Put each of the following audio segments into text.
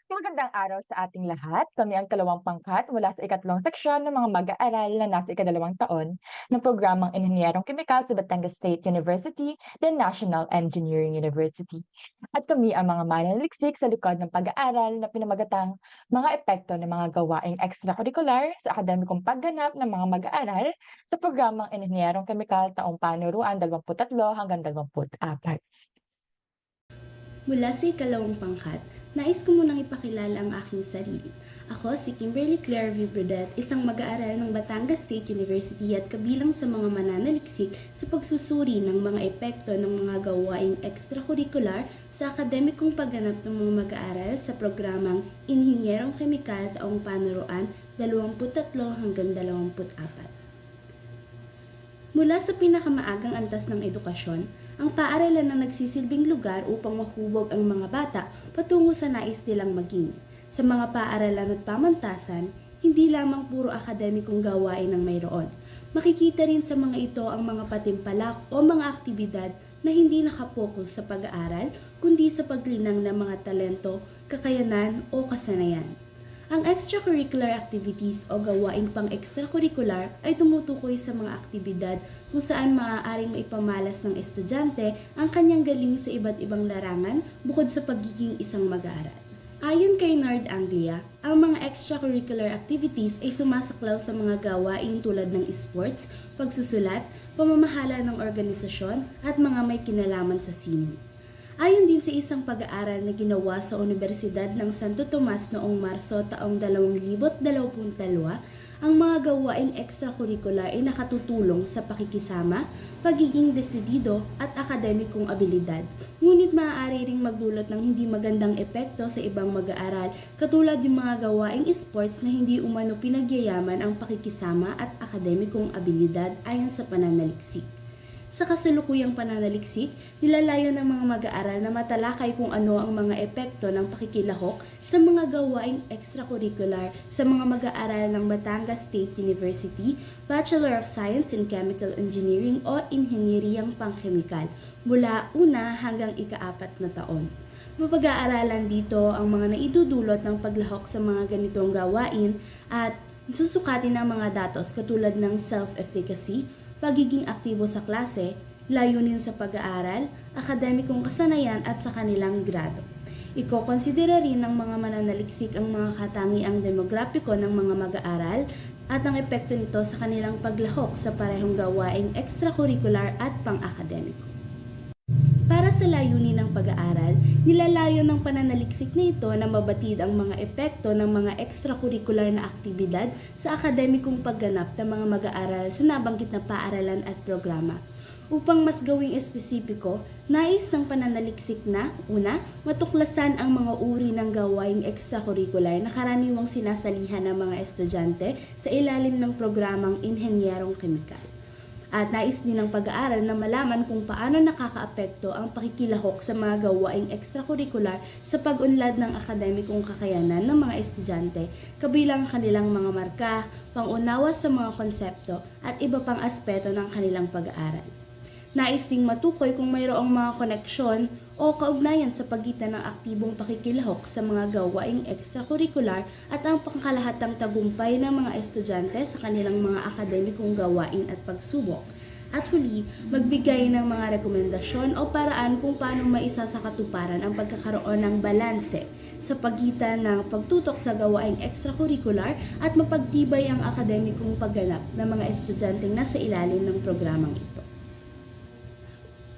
Magandang araw sa ating lahat. Kami ang kalawang pangkat mula sa ikatlong seksyon ng mga mag-aaral na nasa ikadalawang taon ng programang Inhinyerong Kemikal sa Batangas State University, the National Engineering University. At kami ang mga mananaliksik sa likod ng pag-aaral na pinamagatang mga epekto ng mga gawaing extracurricular sa akademikong pagganap ng mga mag-aaral sa programang Inhinyerong Kemikal taong panuruan 23 hanggang 24. Mula sa ikalawang pangkat, nais ko munang ipakilala ang aking sarili. Ako si Kimberly Claire V. Brudet, isang mag-aaral ng Batangas State University at kabilang sa mga mananaliksik sa pagsusuri ng mga epekto ng mga gawaing extracurricular sa akademikong pagganap ng mga mag-aaral sa programang Inhinyerong Kemikal taong panuruan 23 hanggang 24. Mula sa pinakamaagang antas ng edukasyon, ang paaralan na nagsisilbing lugar upang mahubog ang mga bata patungo sa nais nilang maging. Sa mga paaralan at pamantasan, hindi lamang puro akademikong gawain ang mayroon. Makikita rin sa mga ito ang mga patimpalak o mga aktibidad na hindi nakapokus sa pag-aaral, kundi sa paglinang ng mga talento, kakayanan o kasanayan. Ang extracurricular activities o gawaing pang-extracurricular ay tumutukoy sa mga aktibidad kung saan maaaring maipamalas ng estudyante ang kanyang galing sa iba't ibang larangan bukod sa pagiging isang mag-aaral. Ayon kay Nord Anglia, ang mga extracurricular activities ay sumasaklaw sa mga gawain tulad ng sports, pagsusulat, pamamahala ng organisasyon at mga may kinalaman sa sining. Ayon din sa isang pag-aaral na ginawa sa Universidad ng Santo Tomas noong Marso taong 2022, ang mga gawaing extracurricular ay nakatutulong sa pakikisama, pagiging desidido at akademikong abilidad. Ngunit maaari ring magdulot ng hindi magandang epekto sa ibang mag-aaral katulad ng mga gawaing sports na hindi umano pinagyayaman ang pakikisama at akademikong abilidad ayon sa pananaliksik. Sa kasalukuyang pananaliksik, nilalayo ng mga mag-aaral na matalakay kung ano ang mga epekto ng pakikilahok sa mga gawaing extracurricular sa mga mag-aaral ng Batangas State University, Bachelor of Science in Chemical Engineering o Inhinyeriyang Pangkemikal, mula 1 hanggang ika-4 na taon. Mapag-aaralan dito ang mga naidudulot ng paglahok sa mga ganitong gawain at susukatin ng mga datos katulad ng self-efficacy, pagiging aktibo sa klase, layunin sa pag-aaral, akademikong kasanayan at sa kanilang grado. Iko-konsidera rin ng mga mananaliksik ang mga katangiang demograpiko ng mga mag-aaral at ang epekto nito sa kanilang paglahok sa parehong gawaing extracurricular at pang-akademiko. Para sa layunin ng pag-aaral, nilalayo ng pananaliksik na ito na mabatid ang mga epekto ng mga extracurricular na aktibidad sa akademikong pagganap ng mga mag-aaral sa nabanggit na paaralan at programa. Upang mas gawing espesipiko, nais ng pananaliksik na, una, matuklasan ang mga uri ng gawaing extracurricular na karaniwang sinasalihan ng mga estudyante sa ilalim ng programang Inhinyerong Kemikal. At nais din ng pag-aaral na malaman kung paano nakakaapekto ang pakikilahok sa mga gawaing extracurricular sa pag-unlad ng akademikong kakayanan ng mga estudyante, kabilang kanilang mga marka, pangunawa sa mga konsepto, at iba pang aspeto ng kanilang pag-aaral. Nais ding matukoy kung mayroong mga koneksyon o kaugnayan sa pagitan ng aktibong pakikilahok sa mga gawaing extracurricular at ang pangkalahatang tagumpay ng mga estudyante sa kanilang mga akademikong gawain at pagsubok. At huli, magbigay ng mga rekomendasyon o paraan kung paano maisasakatuparan ang pagkakaroon ng balanse sa pagitan ng pagtutok sa gawaing extracurricular at mapagtibay ang akademikong pagganap ng mga estudyanteng nasa ilalim ng programang ito.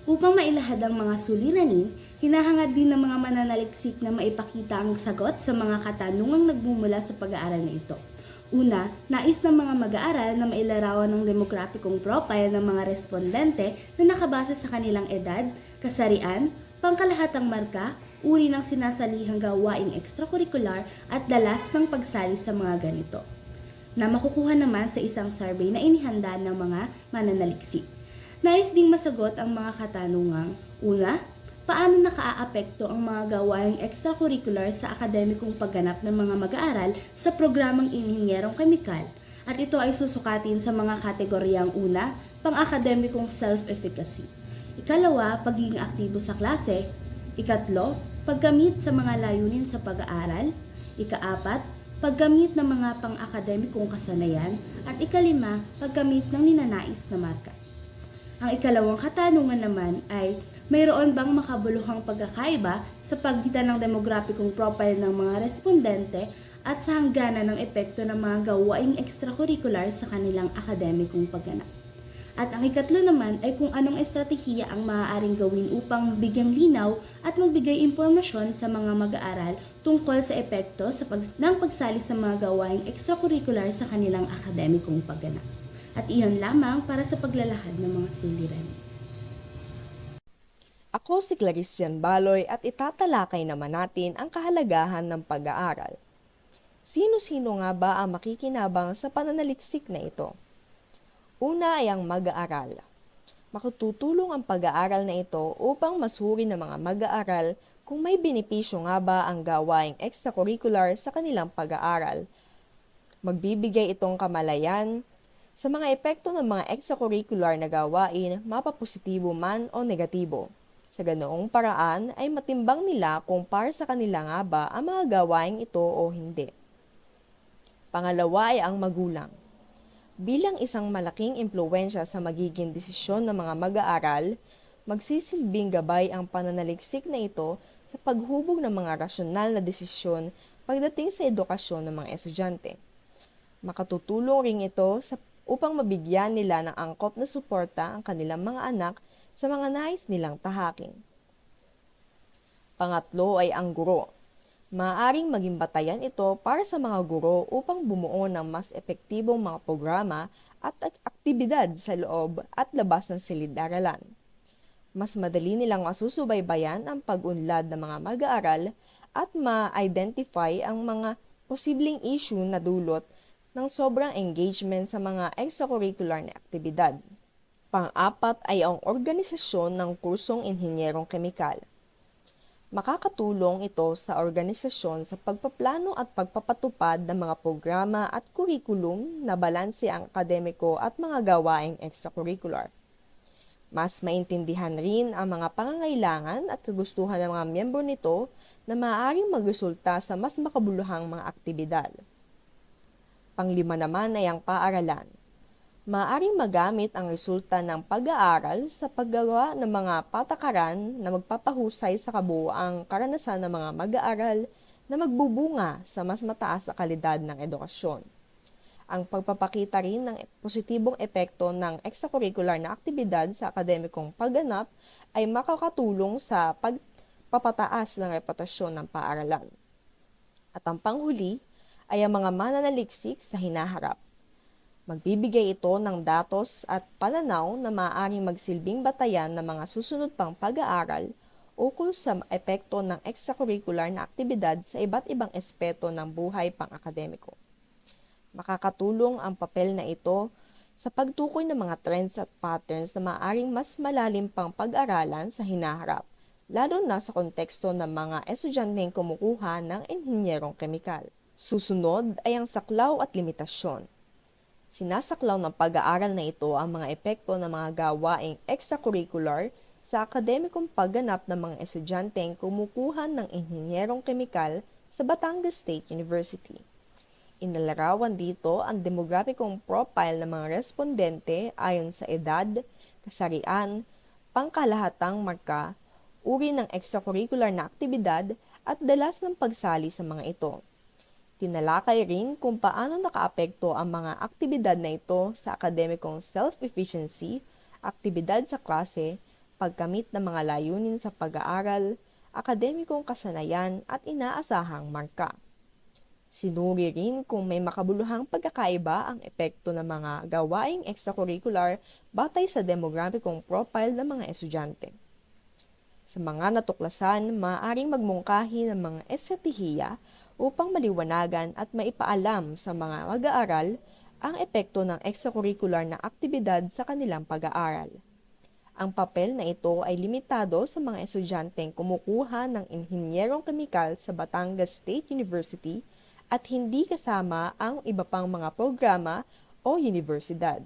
Upang mailahad ang mga suliranin, hinahangad din ng mga mananaliksik na maipakita ang sagot sa mga katanungang nagmumula sa pag-aaral na ito. Una, nais ng mga mag-aaral na mailarawan ng demograpikong profile ng mga respondente na nakabase sa kanilang edad, kasarian, pangkalahatang marka, uri ng sinasalihang gawaing extracurricular at dalas ng pagsali sa mga ganito, na makukuha naman sa isang survey na inihanda ng mga mananaliksik. Nais ding masagot ang mga katanungang, una, paano nakaaapekto ang mga gawaing extracurricular sa akademikong pagganap ng mga mag-aaral sa programang Inhinyerong Kemikal? At ito ay susukatin sa mga kategoryang una, pang-akademikong self-efficacy. Ikalawa, pagiging aktibo sa klase. Ikatlo, paggamit sa mga layunin sa pag-aaral. Ika-4, paggamit ng mga pang-akademikong kasanayan. At ika-5, paggamit ng ninanais na marka. Ang ikalawang katanungan naman ay, mayroon bang makabuluhang pagkakaiba sa pagitan ng demographic profile ng mga respondente at sa hangganan ng epekto ng mga gawaing extracurricular sa kanilang akademikong pagganap? At ang ikatlo naman ay kung anong estratehiya ang maaaring gawin upang bigyang linaw at magbigay impormasyon sa mga mag-aaral tungkol sa epekto ng pagsali sa mga gawaing extracurricular sa kanilang akademikong pagganap. At iyon lamang para sa paglalahad ng mga suliran. Ako si Clarice Jan Baloy at itatalakay naman natin ang kahalagahan ng pag-aaral. Sino-sino nga ba ang makikinabang sa pananaliksik na ito? Una ay ang mag-aaral. Makatutulong ang pag-aaral na ito upang masuri ng mga mag-aaral kung may benepisyo nga ba ang gawaing extracurricular sa kanilang pag-aaral. Magbibigay itong kamalayan sa mga epekto ng mga extracurricular na gawain, mapapositibo man o negatibo. Sa ganoong paraan ay matimbang nila kung para sa kanila nga ba ang mga gawain ito o hindi. Pangalawa ay ang magulang. Bilang isang malaking impluwensya sa magiging desisyon ng mga mag-aaral, magsisilbing gabay ang pananaliksik na ito sa paghubog ng mga rasyonal na desisyon pagdating sa edukasyon ng mga estudyante. Makatutulong rin ito upang mabigyan nila ng angkop na suporta ang kanilang mga anak sa mga nais nilang tahakin. Pangatlo ay ang guro. Maaaring maging batayan ito para sa mga guro upang bumuo ng mas epektibong mga programa at aktibidad sa loob at labas ng silid-aralan. Mas madali nilang masusubaybayan ang pag-unlad ng mga mag-aaral at ma-identify ang mga posibleng issue na dulot ng sobrang engagement sa mga extracurricular na aktibidad. Pang-apat ay ang organisasyon ng kursong inhinyerong kemikal. Makakatulong ito sa organisasyon sa pagpaplano at pagpapatupad ng mga programa at kurikulum na balanse ang akademiko at mga gawaing extracurricular. Mas maintindihan rin ang mga pangangailangan at kagustuhan ng mga miyembro nito na maaaring magresulta sa mas makabuluhang mga aktibidad. Panglima naman ay ang paaralan. Maaaring magamit ang resulta ng pag-aaral sa paggawa ng mga patakaran na magpapahusay sa kabuuang karanasan ng mga mag-aaral na magbubunga sa mas mataas na kalidad ng edukasyon. Ang pagpapakita rin ng positibong epekto ng extracurricular na aktibidad sa akademikong pagganap ay makakatulong sa pagpapataas ng reputasyon ng paaralan. At ang panghuli ay ang mga mananaliksik sa hinaharap. Magbibigay ito ng datos at pananaw na maaaring magsilbing batayan ng mga susunod pang pag-aaral ukol sa epekto ng extracurricular na aktibidad sa iba't ibang aspeto ng buhay pang-akademiko. Makakatulong ang papel na ito sa pagtukoy ng mga trends at patterns na maaaring mas malalim pang pag-aralan sa hinaharap, lalo na sa konteksto ng mga estudyanteng kumukuha ng inhinyerong kemikal. Susunod ay ang saklaw at limitasyon. Sinasaklaw ng pag-aaral na ito ang mga epekto ng mga gawaing extracurricular sa akademikong pagganap ng mga estudyanteng kumukuha ng inhinyerong kemikal sa Batangas State University. Inalarawan dito ang demographic profile ng mga respondente ayon sa edad, kasarian, pangkalahatang marka, uri ng extracurricular na aktibidad at dalas ng pagsali sa mga ito. Tinalakay rin kung paano nakaapekto ang mga aktibidad na ito sa akademikong self-efficiency, aktibidad sa klase, pagkamit ng mga layunin sa pag-aaral, akademikong kasanayan at inaasahang marka. Sinuri rin kung may makabuluhang pagkakaiba ang epekto ng mga gawaing extracurricular batay sa demographic profile ng mga estudyante. Sa mga natuklasan, maaaring magmungkahi ng mga estratehiya upang maliwanagan at maipaalam sa mga mag-aaral ang epekto ng extracurricular na aktibidad sa kanilang pag-aaral. Ang papel na ito ay limitado sa mga estudyanteng kumukuha ng inhinyerong kemikal sa Batangas State University at hindi kasama ang iba pang mga programa o universidad.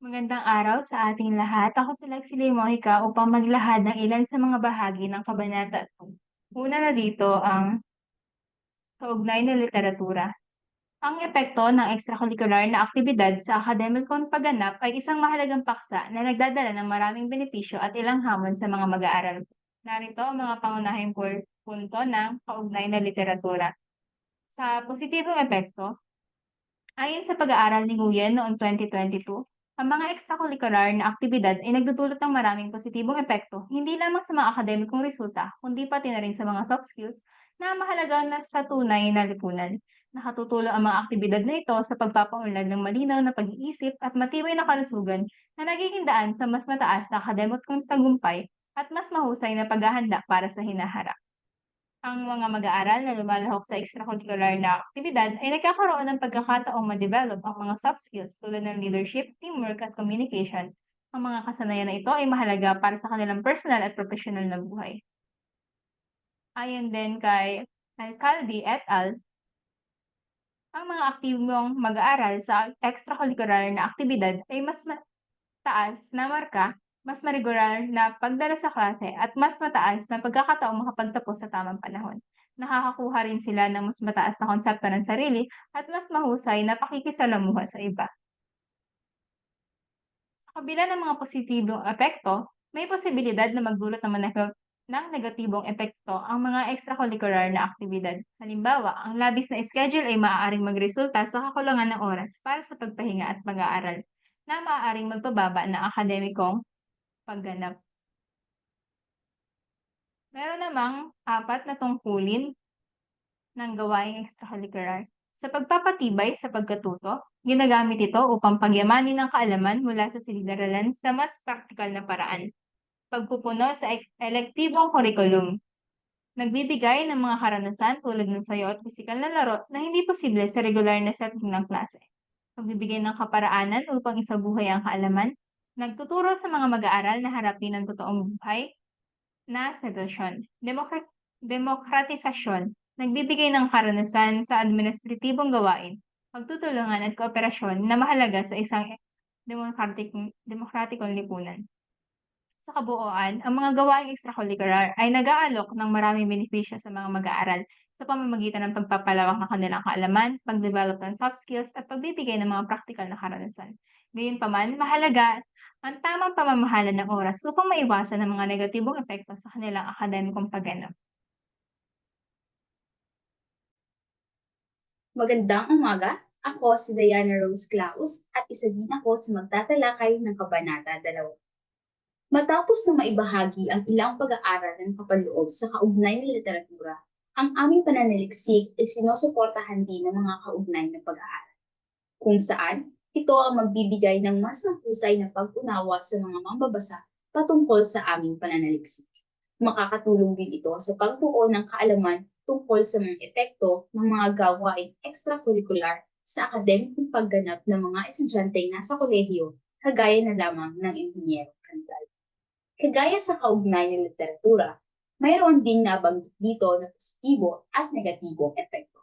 Magandang araw sa ating lahat. Ako si Lexie Mojica upang maglahad ng ilan sa mga bahagi ng Kabanata 2. Una na dito ang kaugnay na literatura. Ang epekto ng extracurricular na aktibidad sa akademikong pagganap ay isang mahalagang paksa na nagdadala ng maraming benepisyo at ilang hamon sa mga mag-aaral. Narito ang mga pangunahing punto ng kaugnay na literatura. Sa positibong epekto, ayon sa pag-aaral ni Nguyen noong 2022, ang mga extracurricular na aktibidad ay nagdudulot ng maraming positibong epekto, hindi lamang sa mga akademikong resulta, kundi pati na rin sa mga soft skills na mahalaga na sa tunay na lipunan. Nakatutulong ang mga aktibidad na ito sa pagpapaunlad ng malinaw na pag-iisip at matibay na kalusugan na nagiging daan sa mas mataas na akademikong tagumpay at mas mahusay na paghahanda para sa hinaharap. Ang mga mag-aaral na lumalahok sa extracurricular na aktibidad ay nagkakaroon ng pagkakataong ma-develop ang mga soft skills tulad ng leadership, teamwork at communication. Ang mga kasanayan na ito ay mahalaga para sa kanilang personal at professional na buhay. Ayon din kay Alcalde et al., ang mga aktibong mag-aaral sa extracurricular na aktibidad ay mas taas na marka, mas maregular na pagdala sa klase at mas mataas na pagkakataong makapagtapos sa tamang panahon. Nakakakuha rin sila ng mas mataas na konsepto ng sarili at mas mahusay na pakikisalamuha sa iba. Sa kabila ng mga positibong epekto, may posibilidad na magdulot naman ng negatibong epekto ang mga extracurricular na aktibidad. Halimbawa, ang labis na schedule ay maaaring magresulta sa kakulangan ng oras para sa pagpahinga at pag-aaral na maaaring magpababa ng akademikong pagganap. Meron namang 4 na tungkulin ng gawaing extracurricular. Sa pagpapatibay sa pagkatuto, ginagamit ito upang pagyamanin ang kaalaman mula sa silid-aralan sa mas praktikal na paraan. Pagpupuno sa elektibong curriculum. Nagbibigay ng mga karanasan tulad ng sayo at pisikal na laro na hindi posible sa regular na setting ng klase. Pagbibigay ng kaparaanan upang isabuhay ang kaalaman. Nagtuturo sa mga mag-aaral na harapin ang totoong buhay na sitwasyon. Demokratisasyon. Nagbibigay ng karanasan sa administratibong gawain, pagtutulungan at kooperasyon na mahalaga sa isang demokratikong lipunan. Sa kabuuan, ang mga gawaing extracurricular ay nag-aalok ng maraming benepisyo sa mga mag-aaral sa pamamagitan ng pagpapalawak ng kanilang kaalaman, pag-develop ng soft skills, at pagbibigay ng mga praktikal na karanasan. Gayunpaman, mahalaga ang tamang pamamahala ng oras upang maiwasan ang mga negatibong epekto sa kanilang akademikong pagganap. Magandang umaga, ako si Diana Rose Claus at isa din ako sa magtatalakay ng Kabanata 2. Matapos na maibahagi ang ilang pag-aaral ng kapaloob sa kaugnay na literatura, ang aming pananaliksik ay sinusuportahan din ng mga kaugnay na pag-aaral, kung saan ito ang magbibigay ng mas mahusay na pag-unawa sa mga mambabasa patungkol sa aming pananaliksik. Makakatulong din ito sa pagbuo ng kaalaman tungkol sa mga epekto ng mga gawaing extracurricular sa akademikong pagganap ng mga estudyanteng nasa kolehiyo, kagaya na lamang ng inhinyero kandidato. Kagaya sa kaugnay ng literatura, mayroon ding nabanggit dito na positibo at negatibong epekto.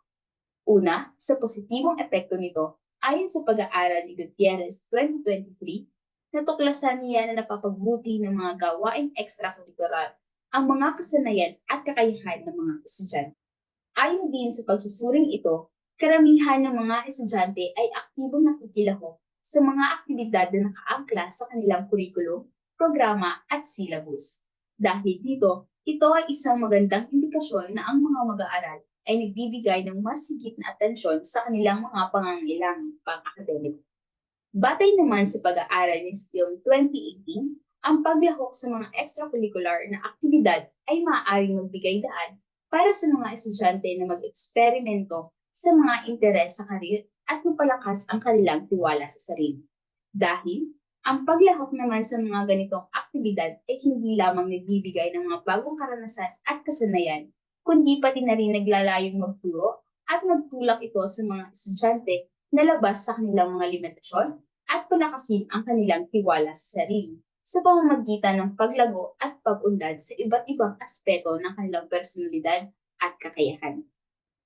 Una, sa positibong epekto nito, ayon sa pag-aaral ni Gutierrez 2023, natuklasan niya na napapagbuti ng mga gawaing extracurricular ang mga kasanayan at kakayahan ng mga estudyante. Ayon din sa pagsusuring ito, karamihan ng mga estudyante ay aktibong nakikilahok sa mga aktibidad na nakaangkla sa kanilang kurikulum, programa at syllabus. Dahil dito, ito ay isang magandang indikasyon na ang mga mag-aaral ay nagbibigay ng mas higit na atensyon sa kanilang mga pangangailangan pang-akademiko. Batay naman sa pag-aaral ni Steele 2018, ang paglahok sa mga extracurricular na aktibidad ay maaaring magbigay daan para sa mga estudyante na mag-eksperimento sa mga interes sa karir at mapalakas ang kanilang tiwala sa sarili. Dahil, ang paglahok naman sa mga ganitong aktibidad ay hindi lamang nagbibigay ng mga bagong karanasan at kasanayan, kundi pati na rin naglalayong magturo at magtulak ito sa mga estudyante na labas sa kanilang mga limitasyon at palakasin ang kanilang tiwala sa sarili sa pamamagitan ng paglago at pag-unlad sa iba't ibang aspeto ng kanilang personalidad at kakayahan.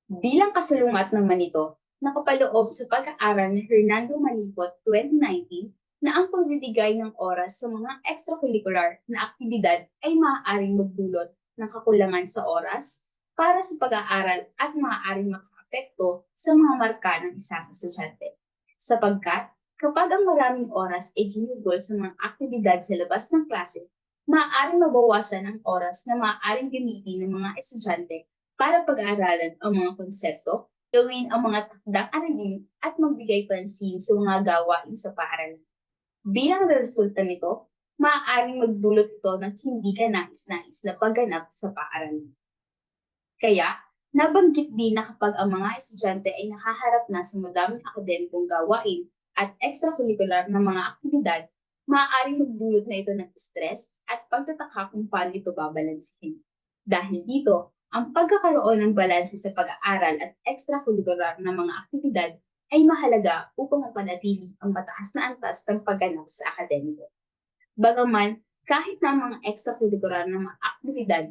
Bilang kasalungat naman ito, nakapaloob sa pag-aaral ni Hernando Malipot 2019, na ang pagbibigay ng oras sa mga extracurricular na aktibidad ay maaaring magdulot ng kakulangan sa oras para sa pag-aaral at maaaring makaapekto sa mga marka ng isang estudyante. Sapagkat kapag ang maraming oras ay ginugol sa mga aktibidad sa labas ng klase, maaaring mabawasan ang oras na maaaring gamitin ng mga estudyante para pag-aaralan ang mga konsepto, gawin ang mga takdang aralin at magbigay pansin sa mga gawain sa paaralan. Bilang resulta nito, maaaring magdulot ito ng hindi kanais-nais na pagganap sa paaralan. Kaya, nabanggit din na kapag ang mga estudyante ay nakaharap na sa madaming akademikong gawain at extracurricular na mga aktibidad, maaaring magdulot na ito ng stress at pagtataka kung paano ito babalansihin. Dahil dito, ang pagkakaroon ng balanse sa pag-aaral at extracurricular na mga aktibidad ay mahalaga upang mapanatili ang mataas na antas ng pagganap sa akademiko. Bagaman, kahit na ang mga extracurricular na mga aktibidad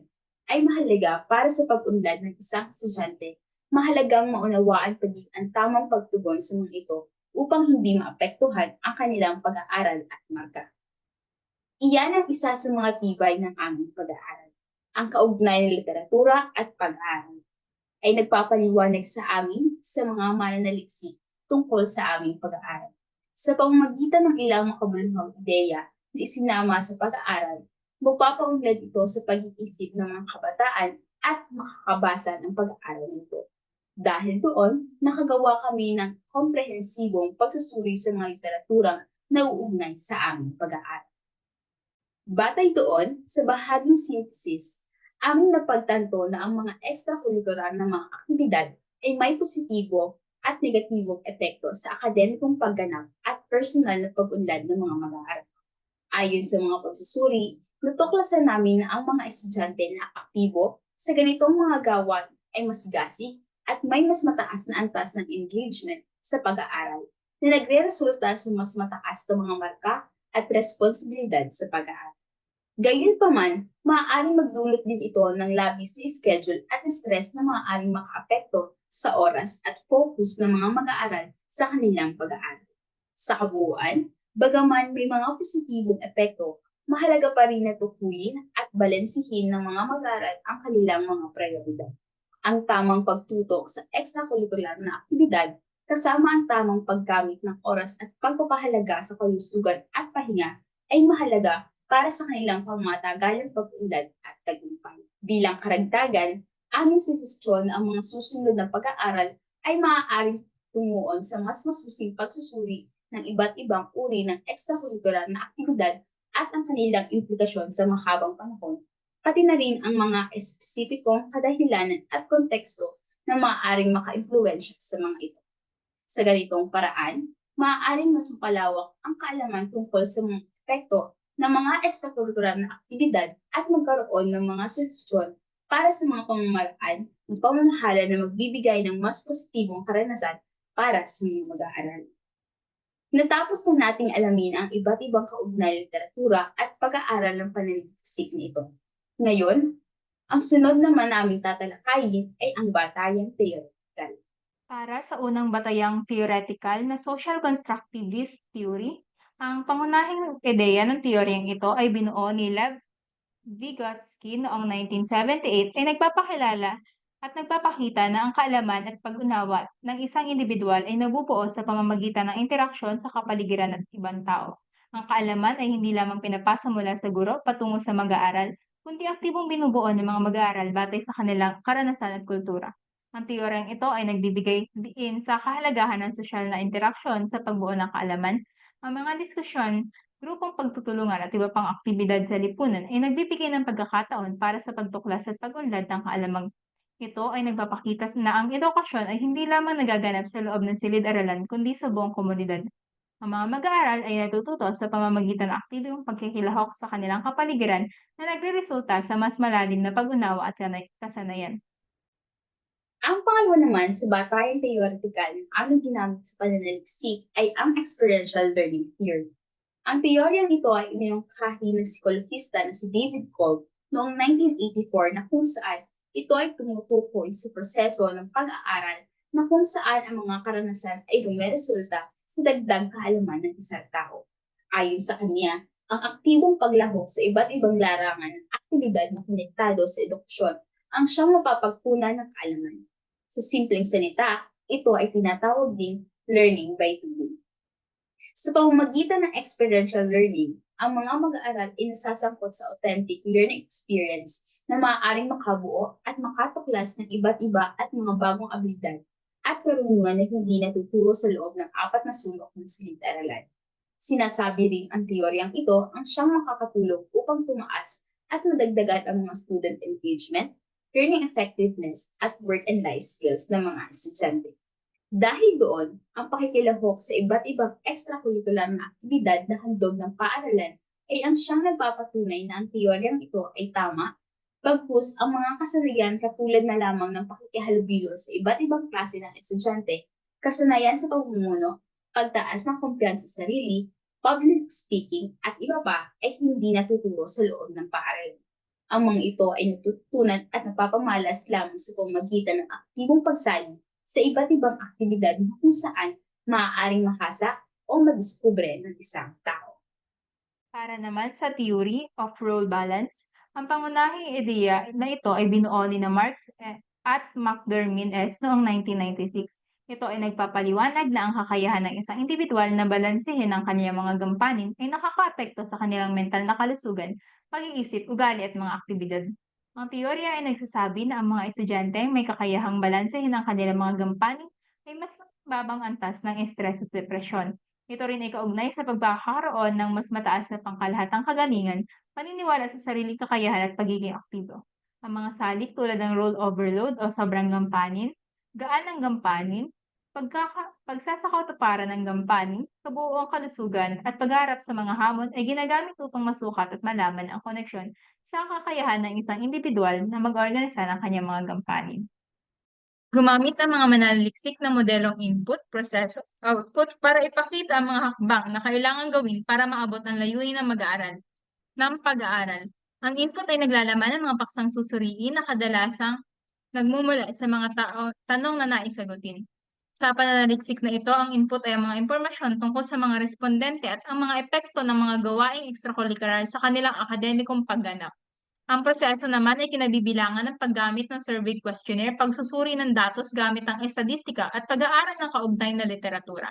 ay mahalaga para sa pag-unlad ng isang estudyante, mahalagang maunawaan pa din ang tamang pagtugon sa mga ito upang hindi maapektuhan ang kanilang pag-aaral at marka. Iyan ang isa sa mga tibay ng aming pag-aaral. Ang kaugnayan ng literatura at pag-aaral ay nagpapaliwanag sa amin sa mga mananaliksik tungkol sa aming pag-aaral. Sa pamamagitan ng ilang makabuluhang ideya na isinama sa pag-aaral, magpapaunlad ito sa pag-iisip ng mga kabataan at makakabasa ng pag-aaral nito. Dahil doon, nakagawa kami ng komprehensibong pagsusuri sa mga literaturang nauugnay sa aming pag-aaral. Batay doon, sa bahaging synthesis, aming napagtanto na ang mga extracurricular na mga aktibidad ay may positibo at negatibong epekto sa akademikong pagganap at personal na pag-unlad ng mga mag-aaral. Ayon sa mga pagsusuri, natuklasan namin na ang mga estudyante na aktibo sa ganitong mga gawain ay mas gasig at may mas mataas na antas ng engagement sa pag-aaral na nagre-resulta sa mas mataas na mga marka at responsibilidad sa pag-aaral. Gayunpaman, maaaring magdulot din ito ng labis na schedule at stress na maaaring makaapekto sa oras at focus ng mga mag-aaral sa kanilang pag-aaral. Sa kabuuan, bagaman may mga positibong epekto, mahalaga pa rin na tukuyin at balansihin ng mga mag-aaral ang kanilang mga prioridad. Ang tamang pagtutok sa extracurricular na aktibidad kasama ang tamang paggamit ng oras at pagpapahalaga sa kalusugan at pahinga ay mahalaga para sa kanilang pangmatagalang pag-unlad at tagumpay. Bilang karagdagan, aming suhestyon na ang mga susunod na pag-aaral ay maaaring tumuon sa mas masusing pagsusuri ng iba't ibang uri ng extracurricular na aktibidad at ang kanilang implikasyon sa mahabang panahon, pati na rin ang mga espesipikong kadahilanan at konteksto na maaaring maka-impluwensya sa mga ito. Sa ganitong paraan, maaaring mas mapalawak ang kaalaman tungkol sa mga epekto ng mga extracurricular na aktibidad at magkaroon ng mga suhestyon para sa mga pamamaraan ng pamamahala na magbibigay ng mas positibong karanasan para sa mga mag-aaral. Natapos na nating alamin ang iba't ibang kaugnay literatura at pag-aaral ng pananaliksik na ito. Ngayon, ang sunod naman naming tatalakayin ay ang batayang theoretical. Para sa unang batayang theoretical na social constructivist theory, ang pangunahing ideya ng teoryang ito ay binuo ni Lev Vygotsky noong 1978 ay nagpapakilala at nagpapakita na ang kaalaman at pag-unawa ng isang individual ay nabubuo sa pamamagitan ng interaksyon sa kapaligiran at ibang tao. Ang kaalaman ay hindi lamang pinapasa mula sa guro patungo sa mag-aaral, kundi aktibong binubuo ng mga mag-aaral batay sa kanilang karanasan at kultura. Ang teoryang ito ay nagbibigay diin sa kahalagahan ng sosyal na interaksyon sa pagbuo ng kaalaman. Ang mga diskusyon, grupong pagtutulungan at iba pang aktibidad sa lipunan ay nagbibigay ng pagkakataon para sa pagtuklas at pag-unlad ng kaalamang ito ay nagpapakita na ang edukasyon ay hindi lamang nagaganap sa loob ng silid-aralan kundi sa buong komunidad. Ang mga mag-aaral ay natututo sa pamamagitan ng aktibong pagkikilahok sa kanilang kapaligiran na nagreresulta sa mas malalim na pag-unawa at kasanayan. Ang pangalawa naman sa batayang theoretical na aming ginamit sa pananaliksik ay ang experiential learning theory. Ang teoryang ito ay iminungkahi ng psikologista na si David Kolb noong 1984 na kung saan ito ay tumutukoy sa proseso ng pag-aaral na kung saan ang mga karanasan ay rumeresulta sa dagdag kaalaman ng isang tao. Ayon sa kanya, ang aktibong paglahok sa iba't ibang larangan ng aktibidad na konektado sa edukasyon ang siyang mapapagkunan ng kaalaman. Sa simpleng salita, ito ay tinatawag ding learning by doing. Sa pamamagitan ng experiential learning, ang mga mag-aaral ay nasasangkot sa authentic learning experience na maaaring makabuo at makatuklas ng iba't iba at mga bagong abilidad at karunungan na hindi natuturo sa loob ng 4 na sulok ng silid-aralan. Sinasabi rin ang teoryang ito ang siyang makakatulong upang tumaas at madagdagan ang mga student engagement, learning effectiveness, at work and life skills ng mga estudyante. Dahil doon, ang pakikilahok sa iba't ibang extracurricular na aktibidad na handog ng paaralan ay ang siyang nagpapatunay na ang teoryang ito ay tama, bagkus ang mga kasanayan katulad na lamang ng pakikihalubilo sa iba't ibang klase ng estudyante, kasanayan sa pamumuno, pagtaas ng kumpiyansa sa sarili, public speaking, at iba pa ay hindi natuturo sa loob ng paaralan. Ang mga ito ay natutunan at napapamalas lamang sa pamamagitan ng aktibong pagsali sa iba't ibang aktibidad na kung saan maaaring makasa o madiskubre ng isang tao. Para naman sa theory of role balance, ang pangunahing ideya na ito ay binuo ni na Marx at McDermott noong 1996. Ito ay nagpapaliwanag na ang kakayahan ng isang individual na balansehin ang kanyang mga gampanin ay nakakaapekto sa kanilang mental na kalusugan, pag-iisip, ugali at mga aktibidad. Ang teorya ay nagsasabi na ang mga estudyante may kakayahang balansehin ang kanilang mga gampanin ay mas babang antas ng stress at depresyon. Ito rin ay kaugnay sa pagkakaroon ng mas mataas na pangkalahatang kagalingan, paniniwala sa sariling kakayahan at pagiging aktibo. Ang mga salik tulad ng role overload o sobrang gampanin, gaan ng gampanin, pagsasakatuparan ng gampanin, kabuuang kalusugan, at pagharap sa mga hamon ay ginagamit upang masukat at malaman ang koneksyon sa kakayahan ng isang individual na mag-organisa ng kanyang mga gampanin. Gumamit ang mga mananaliksik na modelong input, proseso, output para ipakita ang mga hakbang na kailangan gawin para maabot ang layunin ng pag-aaral. Ang input ay naglalaman ng mga paksang susuriin na kadalasang nagmumula sa mga tanong na naisagutin. Sa pananaliksik na ito, ang input ay ang mga impormasyon tungkol sa mga respondente at ang mga epekto ng mga gawaing extracurricular sa kanilang akademikong pagganap. Ang proseso naman ay kinabibilangan ng paggamit ng survey questionnaire, pagsusuri ng datos gamit ang estadistika at pag-aaral ng kaugnay na literatura.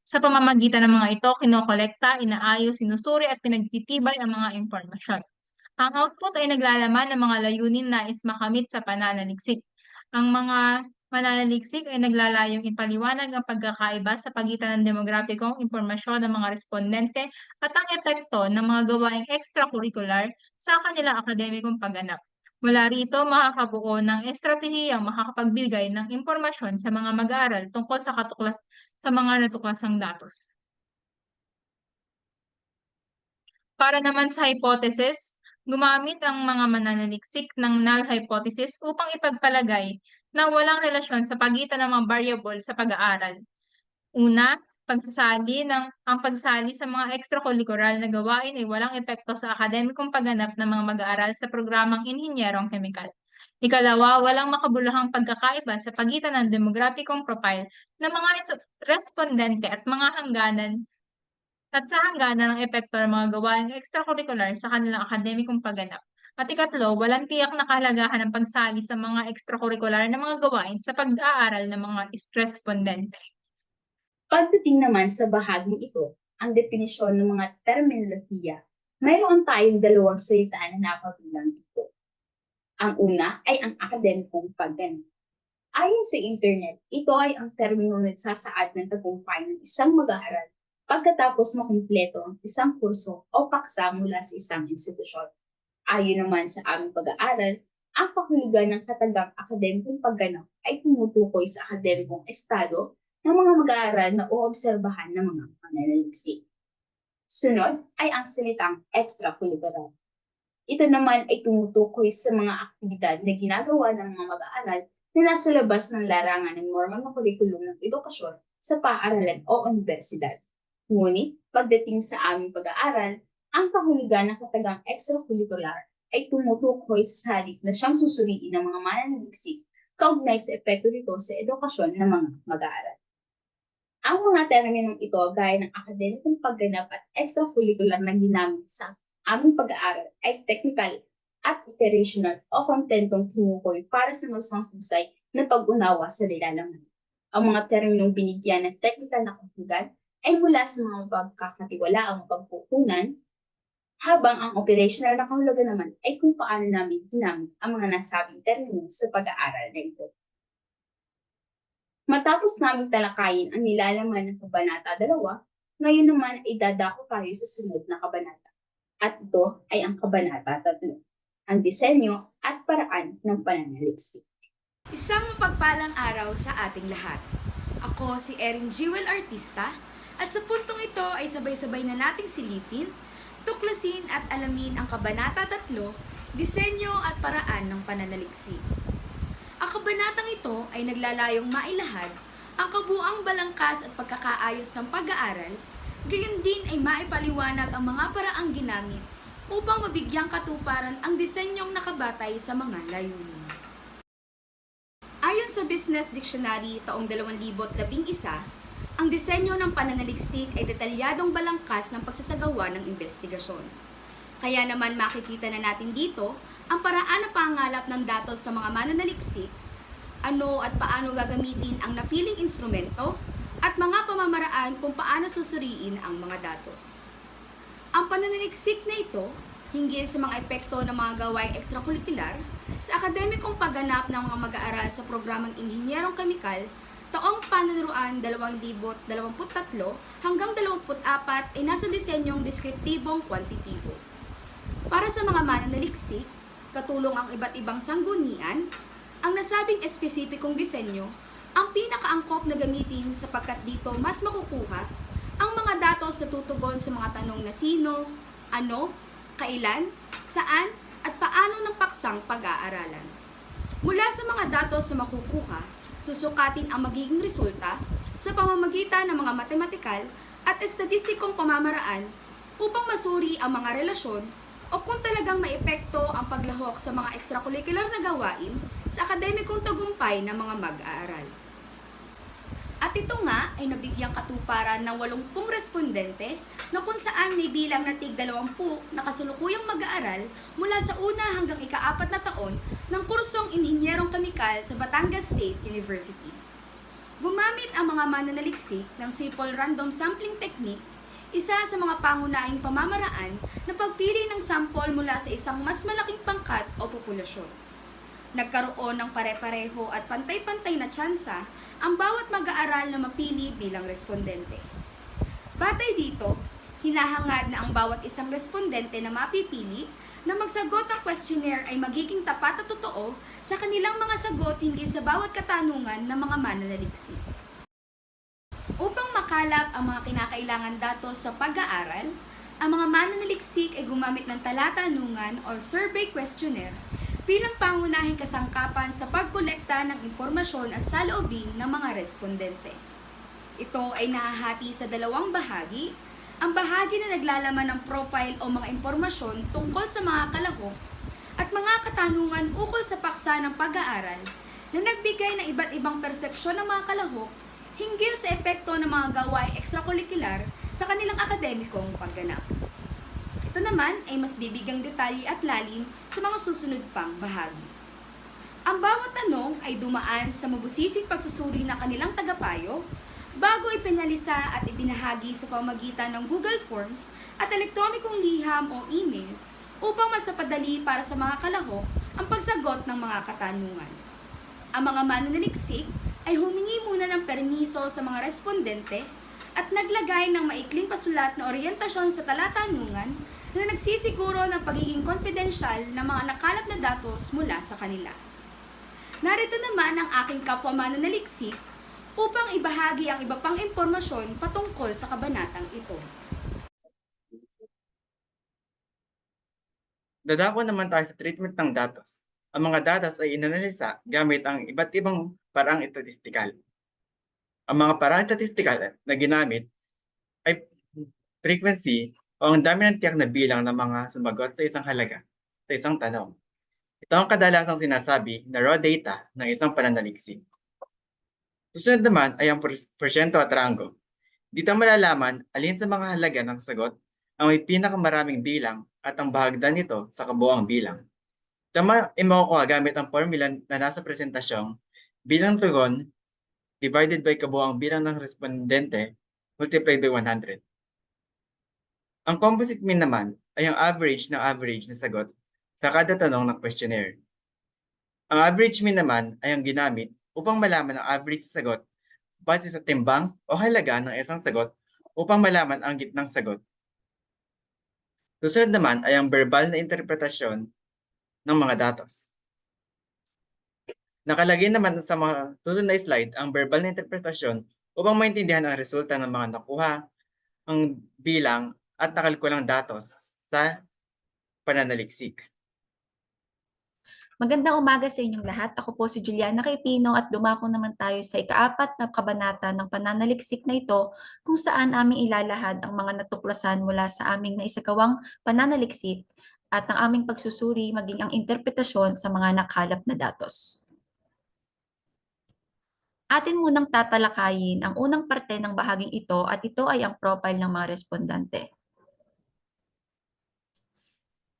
Sa pamamagitan ng mga ito, kinokolekta, inaayos, sinusuri at pinagtitibay ang mga impormasyon. Ang output ay naglalaman ng mga layunin na nais makamit sa pananaliksik. Ang mga mananaliksik ay naglalayong ipaliwanag ang pagkakaiba sa pagitan ng demograpikong impormasyon ng mga respondente at ang epekto ng mga gawaing extracurricular sa kanilang akademikong pagganap. Mula rito, makakabuo ng estratehiyang makakapagbigay ng impormasyon sa mga mag-aaral tungkol sa mga natuklasang datos. Para naman sa hypothesis, gumamit ang mga mananaliksik ng null hypothesis upang ipagpalagay na walang relasyon sa pagitan ng mga variable sa pag-aaral. Una, ang pagsali sa mga extracurricular na gawain ay walang epekto sa akademikong pagganap ng mga mag-aaral sa programang inhinyerong kemikal. Ikalawa, walang makabuluhang pagkakaiba sa pagitan ng demograpikong profile ng mga respondente at sa hangganan ng epekto ng mga gawaing extracurricular sa kanilang akademikong pagganap. At ikatlo, walang tiyak na kahalagahan ng pagsali sa mga extracurricular na mga gawain sa pag-aaral ng mga respondente. Pagdating naman sa bahaging ito, ang definisyon ng mga terminolohiya, mayroon tayong dalawang salita na napabilang dito. Ang una ay ang akademikong pagganap. Ayon sa internet, ito ay ang termino na nagsasaad ng tagumpay ng isang mag-aaral pagkatapos makumpleto ang isang kurso o paksa mula sa isang institusyon. Ayon naman sa aming pag-aaral, ang kahulugan ng katagang akademikong pagganap ay tumutukoy sa akademikong estado ng mga mag-aaral na uobserbahan ng mga mananaliksik. Sunod ay ang salitang extracurricular. Ito naman ay tumutukoy sa mga aktibidad na ginagawa ng mga mag-aaral na nasa labas ng larangan ng normal na kurikulum ng edukasyon sa paaralan o universidad. Ngunit, pagdating sa aming pag-aaral, ang kahulugan ng katagang extracurricular ay tumutukoy sa salik na siyang susuriin ng mga mananaliksik kaugnay sa epekto nito sa edukasyon ng mga mag-aaral. Ang mga terminong ito gaya ng akademikong pagganap at extracurricular na ginamit sa aming pag-aaral ay technical at operational o kontentong tumukoy para sa mas mahusay na pag-unawa sa nilalaman. Ang mga terminong binigyan ng technical na kahulugan ay mula sa mga pagkakatiwalaang pagkukunan, habang ang operational na kahulugan naman ay kung paano namin ginamit ang mga nasabing termino sa pag-aaral na ito. Matapos naming talakayin ang nilalaman ng Kabanata 2, ngayon naman ay dadako tayo sa sunod na kabanata. At ito ay ang Kabanata 3, ang disenyo at paraan ng pananaliksik. Isang mapagpalang araw sa ating lahat. Ako si Erin Jewel Artista at sa puntong ito ay sabay-sabay na nating silipin, tuklasin at alamin ang Kabanata 3, disenyo at paraan ng pananaliksik. Ang kabanatang ito ay naglalayong mailahad ang kabuang balangkas at pagkakaayos ng pag-aaral, gayon din ay maipaliwanag ang mga paraang ginamit upang mabigyang katuparan ang disenyong nakabatay sa mga layunin. Ayon sa Business Dictionary taong 2011, ang disenyo ng pananaliksik ay detalyadong balangkas ng pagsasagawa ng investigasyon. Kaya naman makikita na natin dito ang paraan ng pangangalap ng datos sa mga mananaliksik, ano at paano gagamitin ang napiling instrumento, at mga pamamaraan kung paano susuriin ang mga datos. Ang pananaliksik na ito, hinggil sa mga epekto ng mga gawaing extracurricular, sa akademikong pagganap ng mga mag-aaral sa programang Inhinyerong Kemikal, taong panunuruan 2023 hanggang 24 ay nasa disenyong deskriptibong kwantitibo. Para sa mga mananaliksik, katulong ang iba't ibang sanggunian, ang nasabing espesipikong disenyo ang pinakaangkop na gamitin sapagkat dito mas makukuha ang mga datos na tutugon sa mga tanong na sino, ano, kailan, saan, at paano ng paksang pag-aaralan. Mula sa mga datos na makukuha, susukatin ang magiging resulta sa pamamagitan ng mga matematikal at estadistikong pamamaraan upang masuri ang mga relasyon o kung talagang may epekto ang paglahok sa mga extracurricular na gawain sa akademikong tagumpay ng mga mag-aaral. At ito nga ay nabigyang katuparan ng 80 respondente na kung saan may bilang na tig-20 na kasulukuyang mag-aaral mula sa una hanggang ika-4 na taon ng kursong Inhinyerong Kemikal sa Batangas State University. Gumamit ang mga mananaliksik ng simple random sampling technique, isa sa mga pangunahing pamamaraan na pagpili ng sample mula sa isang mas malaking pangkat o populasyon. Nagkaroon ng pare-pareho at pantay-pantay na tsansa ang bawat mag-aaral na mapili bilang respondente. Batay dito, hinahangad na ang bawat isang respondente na mapipili na magsagot ng questionnaire ay magiging tapat at totoo sa kanilang mga sagot hinggil sa bawat katanungan ng mga mananaliksik. Upang makalap ang mga kinakailangan datos sa pag-aaral, ang mga mananaliksik ay gumamit ng talatanungan o survey questionnaire bilang pangunahing kasangkapan sa pagkolekta ng impormasyon at saloobin ng mga respondente. Ito ay nahahati sa dalawang bahagi, ang bahagi na naglalaman ng profile o mga impormasyon tungkol sa mga kalahok at mga katanungan ukol sa paksa ng pag-aaral na nagbigay ng iba't ibang persepsyon ng mga kalahok hinggil sa epekto ng mga gawaing extracurricular sa kanilang akademikong pagganap. Ito naman ay mas bibigyang detalye at lalim sa mga susunod pang bahagi. Ang bawat tanong ay dumaan sa mabusising pagsusuri ng kanilang tagapayo bago ipinalisa at ibinahagi sa pamamagitan ng Google Forms at elektronikong liham o email upang mas mapadali para sa mga kalahok ang pagsagot ng mga katanungan. Ang mga mananaliksik ay humingi muna ng permiso sa mga respondente at naglagay ng maikling pasulat na oryentasyon sa talatanungan na nagsisiguro ng pagiging konpidensyal ng mga nakalap na datos mula sa kanila. Narito naman ang aking kapwa mananaliksik upang ibahagi ang iba pang impormasyon patungkol sa kabanatang ito. Dadako naman tayo sa treatment ng datos. Ang mga datos ay inanalisa gamit ang iba't ibang paraang statistikal. Ang mga paraang statistikal na ginamit ay frequency o ang dami ng tiyak na bilang ng mga sumagot sa isang halaga, sa isang tanong. Ito ang kadalasang sinasabi na raw data ng isang pananaliksik. Susunod naman ay ang porsyento at rango. Dito malalaman alin sa mga halaga ng sagot ang may pinakamaraming bilang at ang bahagdan nito sa kabuuang bilang. Tama ay makukuha gamit ang formula na nasa presentasyong bilang tugon divided by kabuuang bilang ng respondente multiplied by 100. Ang composite mean naman ay ang average na sagot sa kada tanong ng questionnaire. Ang average mean naman ay ang ginamit upang malaman ang average sagot base sa timbang o halaga ng isang sagot upang malaman ang gitnang sagot. Susunod naman ay ang verbal na interpretasyon ng mga datos. Nakalagay naman sa mga susunod na slide ang verbal na interpretasyon upang maintindihan ang resulta ng mga nakuha, ang bilang at nakalkulang datos sa pananaliksik. Magandang umaga sa inyong lahat. Ako po si Juliana Caipino at dumako naman tayo sa ika-4 na kabanata ng pananaliksik na ito kung saan aming ilalahad ang mga natuklasan mula sa aming naisagawang pananaliksik at ang aming pagsusuri maging ang interpretasyon sa mga nakalap na datos. Atin munang tatalakayin ang unang parte ng bahaging ito at ito ay ang profile ng mga respondente.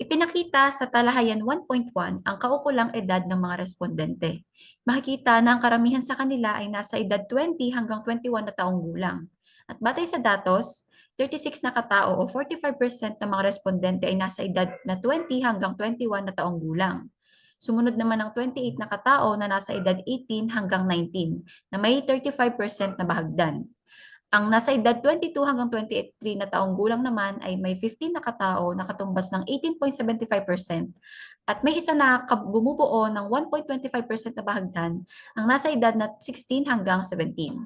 Ipinakita sa Talahayan 1.1 ang kaukulang edad ng mga respondente. Makikita na ang karamihan sa kanila ay nasa edad 20 hanggang 21 na taong gulang. At batay sa datos, 36 na katao o 45% ng mga respondente ay nasa edad na 20 hanggang 21 na taong gulang. Sumunod naman ang 28 na katao na nasa edad 18 hanggang 19 na may 35% na bahagdan. Ang nasa edad 22 hanggang 23 na taong gulang naman ay may 15 na katao na katumbas ng 18.75% at may isa na bumubuo ng 1.25% na bahagdan ang nasa edad na 16 hanggang 17.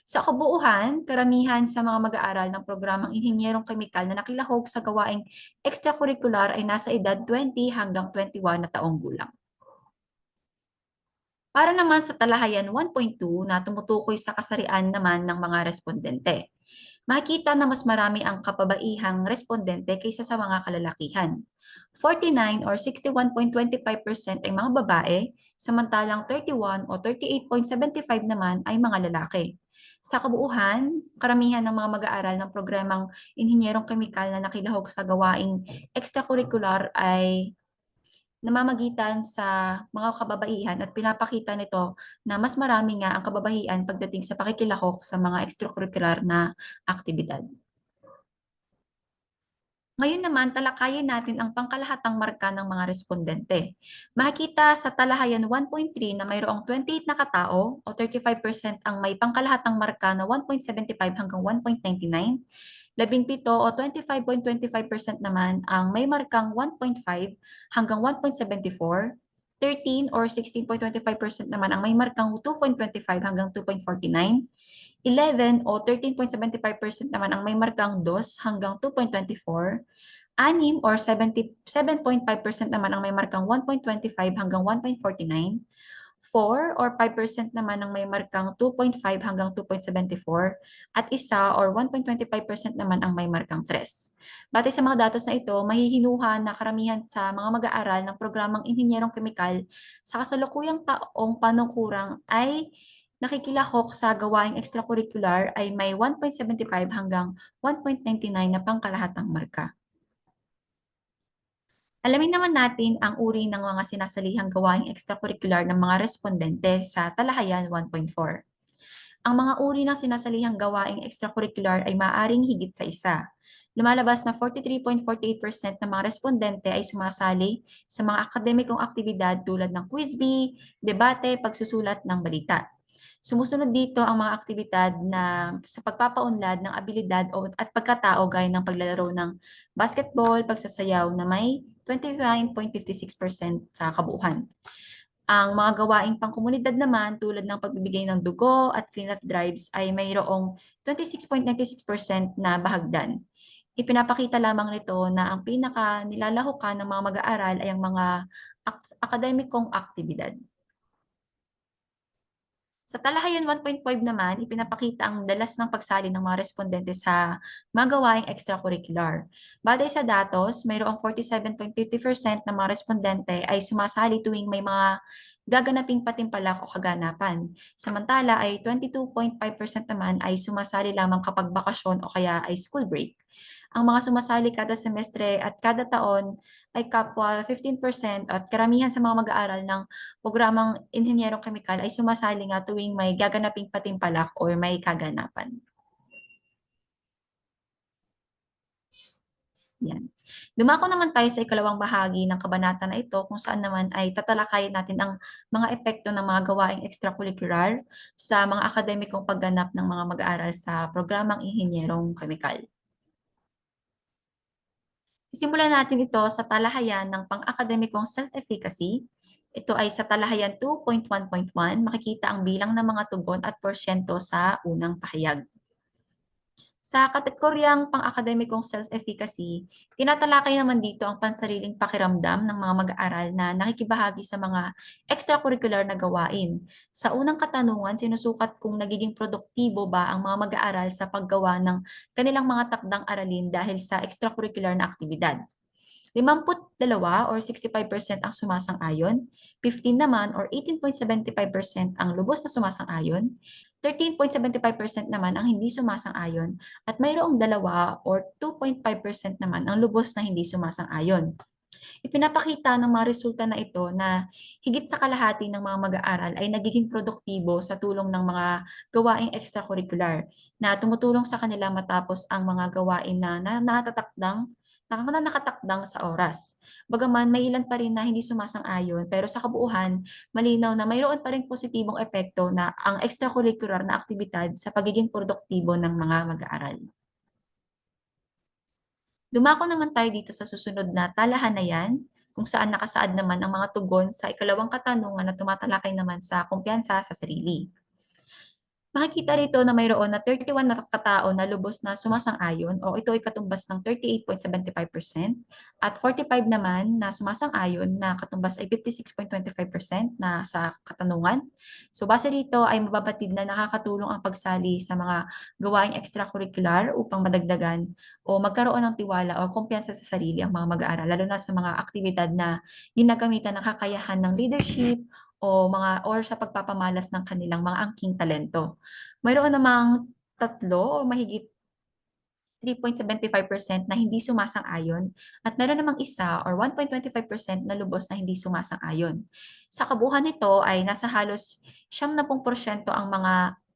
Sa kabuuhan, karamihan sa mga mag-aaral ng programang inhinyerong kemikal na nakilahok sa gawaing extracurricular ay nasa edad 20 hanggang 21 na taong gulang. Para naman sa Talahayan 1.2 na tumutukoy sa kasarian naman ng mga respondente. Makikita na mas marami ang kapabaihang respondente kaysa sa mga kalalakihan. 49 or 61.25% ay mga babae, samantalang 31 o 38.75 naman ay mga lalaki. Sa kabuuhan, karamihan ng mga mag-aaral ng programang inhinyerong kemikal na nakilahok sa gawaing extracurricular ay namamagitan sa mga kababaihan at pinapakita nito na mas marami nga ang kababaihan pagdating sa pakikilahok sa mga extracurricular na aktibidad. Ngayon naman, talakayin natin ang pangkalahatang marka ng mga respondente. Makikita sa Talahayan 1.3 na mayroong 28 na katao o 35% ang may pangkalahatang marka na 1.75 hanggang 1.99. 17 o 25.25% naman ang may markang 1.5 hanggang 1.74. 13 or 16.25% naman ang may markang 2.25 hanggang 2.49. 11 o 13.75% naman ang may markang 2 hanggang 2.24. 6 or 77.5% naman ang may markang 1.25 hanggang 1.49. 4 or 5% naman ang may markang 2.5 hanggang 2.74 at 1 or 1.25% naman ang may markang 3. Batay sa mga datos na ito, mahihinuha na karamihan sa mga mag-aaral ng programang inhinyerong kemikal sa kasalukuyang taong panungkurang ay nakikilahok sa gawaing extracurricular ay may 1.75 hanggang 1.99 na pangkalahatang marka. Alamin naman natin ang uri ng mga sinasalihang gawaing extracurricular ng mga respondente sa Talahayan 1.4. Ang mga uri ng sinasalihang gawaing extracurricular ay maaaring higit sa isa. Lumalabas na 43.48% ng mga respondente ay sumasali sa mga akademikong aktibidad tulad ng quiz bee, debate, pagsusulat ng balita. Sumusunod dito ang mga aktibidad na sa pagpapaunlad ng abilidad at pagkatao gaya ng paglalaro ng basketball, pagsasayaw na may 29.56% sa kabuuan. Ang mga gawaing pangkomunidad naman tulad ng pagbibigay ng dugo at cleanup drives ay mayroong 26.96% na bahagdan. Ipinapakita lamang nito na ang pinaka nilalahukan ng mga mag-aaral ay ang mga akademikong aktibidad. Sa talahayan 1.5 naman, ipinapakita ang dalas ng pagsali ng mga respondente sa mga gawaing extracurricular. Batay sa datos, mayroong 47.50% ng mga respondente ay sumasali tuwing may mga gaganaping patimpalak o kaganapan. Samantala ay 22.5% naman ay sumasali lamang kapag bakasyon o kaya ay school break. Ang mga sumasali kada semestre at kada taon ay kapwa 15% at karamihan sa mga mag-aaral ng programang inhinyerong kemikal ay sumasali nga tuwing may gaganaping patimpalak or may kaganapan. Yan. Dumako naman tayo sa ikalawang bahagi ng kabanata na ito kung saan naman ay tatalakayin natin ang mga epekto ng mga gawaing extracurricular sa mga akademikong pagganap ng mga mag-aaral sa programang inhinyerong kemikal. Simulan natin ito sa talahayan ng pang-akademikong self-efficacy. Ito ay sa talahayan 2.1.1, makikita ang bilang ng mga tugon at porsyento sa unang pahayag. Sa kategoryang pang-akademikong self-efficacy, tinatalakay naman dito ang pansariling pakiramdam ng mga mag-aaral na nakikibahagi sa mga extracurricular na gawain. Sa unang katanungan, sinusukat kung nagiging produktibo ba ang mga mag-aaral sa paggawa ng kanilang mga takdang aralin dahil sa extracurricular na aktibidad. 52 or 65% ang sumasang-ayon, 15 naman or 18.75% ang lubos na sumasang-ayon, 13.75% naman ang hindi sumasang-ayon, at mayroong 2 or 2.5% naman ang lubos na hindi sumasang-ayon. Ipinapakita ng mga resulta na ito na higit sa kalahati ng mga mag-aaral ay nagiging produktibo sa tulong ng mga gawaing extracurricular na tumutulong sa kanila matapos ang mga gawain na nakatakdang sa oras. Bagaman may ilan pa rin na hindi sumasang-ayon, pero sa kabuuhan, malinaw na mayroon pa rin positibong epekto na ang extracurricular na aktibidad sa pagiging produktibo ng mga mag-aaral. Dumako naman tayo dito sa susunod na talahanayan kung saan nakasaad naman ang mga tugon sa ikalawang katanungan na tumatalakay naman sa kumpiyansa sa sarili. Makikita rito na mayroon na 31 na katao na lubos na sumasang-ayon o ito ay katumbas ng 38.75% at 45 naman na sumasang-ayon na katumbas ay 56.25% na sa katanungan. So base rito ay mababatid na nakakatulong ang pagsali sa mga gawaing extracurricular upang madagdagan o magkaroon ng tiwala o kumpiyansa sa sarili ang mga mag-aaral lalo na sa mga aktibidad na ginagamitan ng kakayahan ng leadership or sa pagpapamalas ng kanilang mga angking talento. Mayroon namang 3 o mahigit 3.75% na hindi sumasang-ayon at meron namang 1 or 1.25% na lubos na hindi sumasang-ayon. Sa kabuuan nito ay nasa halos 70% ang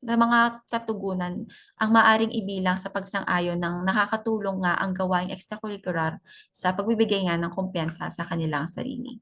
mga katugunan ang maaring ibilang sa pagsang-ayon ng nakakatulong nga ang gawaing extracurricular sa pagbibigay nga ng kumpiyansa sa kanilang sarili.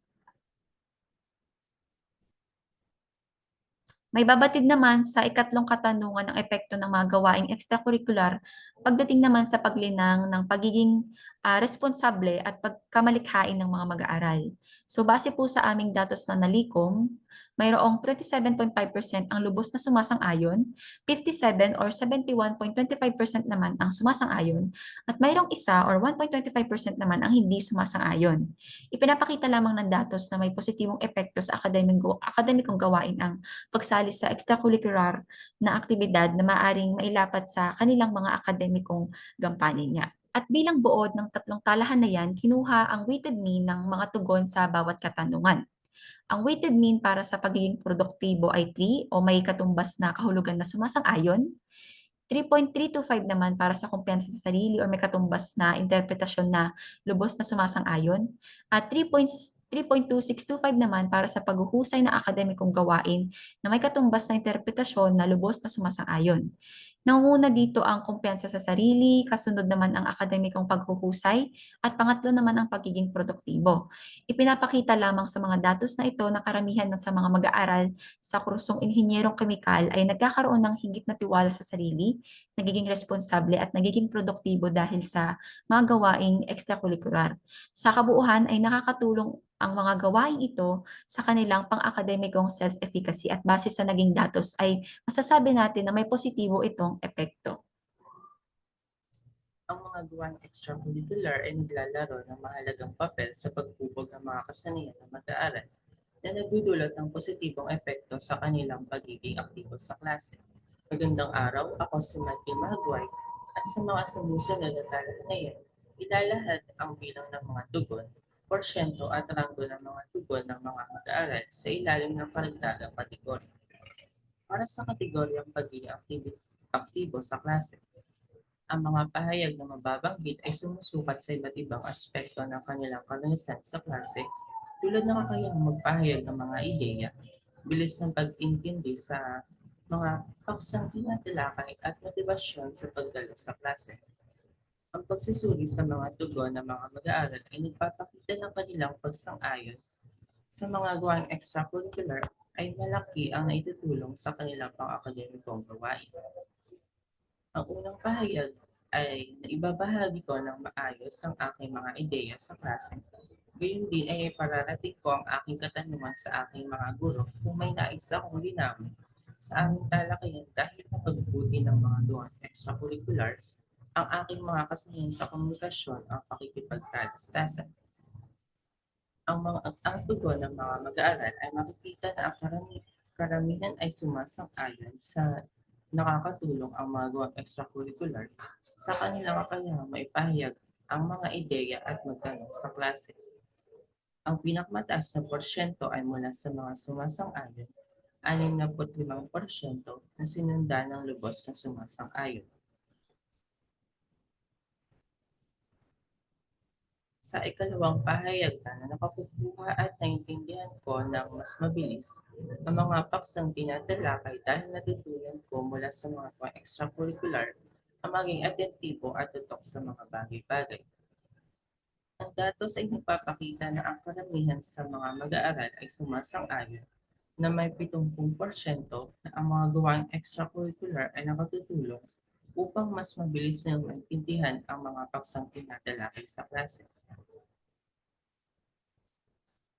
May babatid naman sa ikatlong katanungan ang epekto ng mga gawaing extracurricular pagdating naman sa paglinang ng pagiging responsable at pagkamalikhain ng mga mag-aaral. So base po sa aming datos na nalikom, mayroong 27.5% ang lubos na sumasang-ayon, 57 or 71.25% naman ang sumasang-ayon, at mayroong 1 or 1.25% naman ang hindi sumasang-ayon. Ipinapakita lamang ng datos na may positibong epekto sa akademikong gawain ang pagsali sa extracurricular na aktibidad na maaring mailapat sa kanilang mga akademikong gampanin niya. At bilang buod ng tatlong talahan na yan, kinuha ang weighted mean ng mga tugon sa bawat katanungan. Ang weighted mean para sa pagiging produktibo ay 3 o may katumbas na kahulugan na sumasang-ayon. 3.325 naman para sa kumpiyansa sa sarili or may katumbas na interpretasyon na lubos na sumasang-ayon. At 3.2625 naman para sa paghuhusay na akademikong gawain na may katumbas na interpretasyon na lubos na sumasang-ayon. Nangunguna dito ang kumpiyansa sa sarili, kasunod naman ang akademikong paghuhusay, at pangatlo naman ang pagiging produktibo. Ipinapakita lamang sa mga datos na ito na karamihan sa mga mag-aaral sa kursong inhinyerong kemikal ay nagkakaroon ng higit na tiwala sa sarili, nagiging responsable at nagiging produktibo dahil sa mga gawaing extracurricular. Sa kabuuhan ay nakakatulong ang mga gawain ito sa kanilang pang-akademikong self-efficacy at base sa naging datos ay masasabi natin na may positibo itong epekto. Ang mga gawaing extracurricular ay naglalaro ng mahalagang papel sa paghubog ng mga kasanayan ng mag-aaral. na nagdudulot ng positibong epekto sa kanilang pagiging aktibo sa klase. Magandang araw, ako si Michael Magway at sa mga sumusunod na talakayan, ilalahad ang bilang ng mga tugon, porsyento at ranggo ng mga tugon ng mga mag-aaral sa ilalim ng karagdagang kategorya. Para sa kategoryang pagiging aktibo sa klase, ang mga pahayag na mababanggit ay sumusukat sa iba't ibang aspekto ng kanilang karanasan sa klase tulad ng kakayahang magpahayag ng mga ideya, bilis ng pag-intindi sa mga paksang tinatalakay at motibasyon sa pagdalo sa klase. Ang pagsusuri sa mga tugon ng mga mag-aaral ay nagpapakita ng kanilang pagsang-ayon sa mga gawaing extracurricular ay malaki ang naitutulong sa kanilang pang-akademikong gawain. Ang unang pahayag ay naibabahagi ko ng maayos ang aking mga ideya sa klase. Gayun din ay pararating ko ang aking katanungan sa aking mga guro kung may nais akong linawin sa aming talakayan dahil napagbuti ng mga gawaing extracurricular ang aking mga kasayahan sa komunikasyon ang pakikipagtalastasan. Ang tugon ng mga mag-aaral ay makikita na ang karamihan ay sumasang-ayon sa nakakatulong ang mga gawang extracurricular sa kanilang kakayahang maipahayag ang mga ideya at magtanong sa klase. Ang pinakamataas na porsyento ay mula sa mga sumasang-ayon, 65% na sinundan ng lubos na sumasang-ayon. Sa ikalawang pahayag na nakakukuha at naintindihan ko ng mas mabilis ang mga paksang tinatalakay dahil natutunan ko mula sa mga extracurricular ang maging atentibo at tutok sa mga bagay-bagay. Ang datos ay nagpapakita na ang karamihan sa mga mag-aaral ay sumasang-ayon na may 70% na ang mga gawaing extracurricular ay nakatutulong upang mas mabilis nilang maintindihan ang mga paksang tinatalakay sa klase.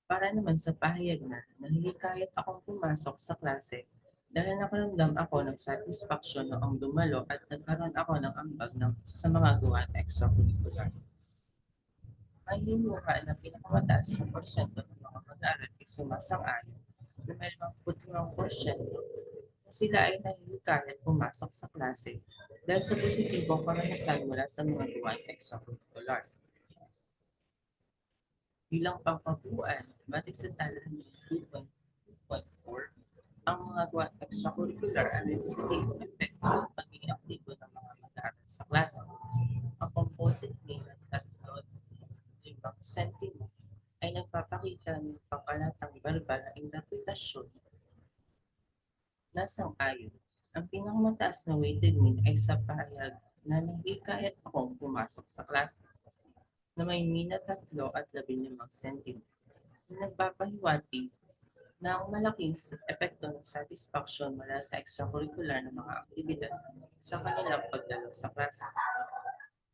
Para naman sa pahayag na nahihikayat akong pumasok sa klase dahil nakaramdam ako ng satisfaction noong dumalo at nagkaroon ako ng ambag sa mga gawaing extracurricular. May hinuha na pinakamataas na porsyento ng mga mag-aaral ay sumasang-ayon na may 55% na sila ay nahihikayat pumasok sa klase dahil sa positibong karanasan mula sa mga gawaing extracurricular. Bilang pangkabuuan, batid sa talahan ng 2.4, ang mga gawaing extracurricular ay may positibong epekto sa pagiging aktibo ng mga mag-aaral sa klase. Ang composite nila at 5 sentimo ay nagpapakita ng pangkalatang verbal na interpretasyon na sang-ayon. Ang pinakamataas na weighted mean ay sa pahayag na nahihikayat akong pumasok sa klase na may mina 3 at 15 sentimo na nagpapahiwatig na ang malaking epekto ng satisfaction mula sa extracurricular na mga aktibidad sa kanilang pagdalo sa klase.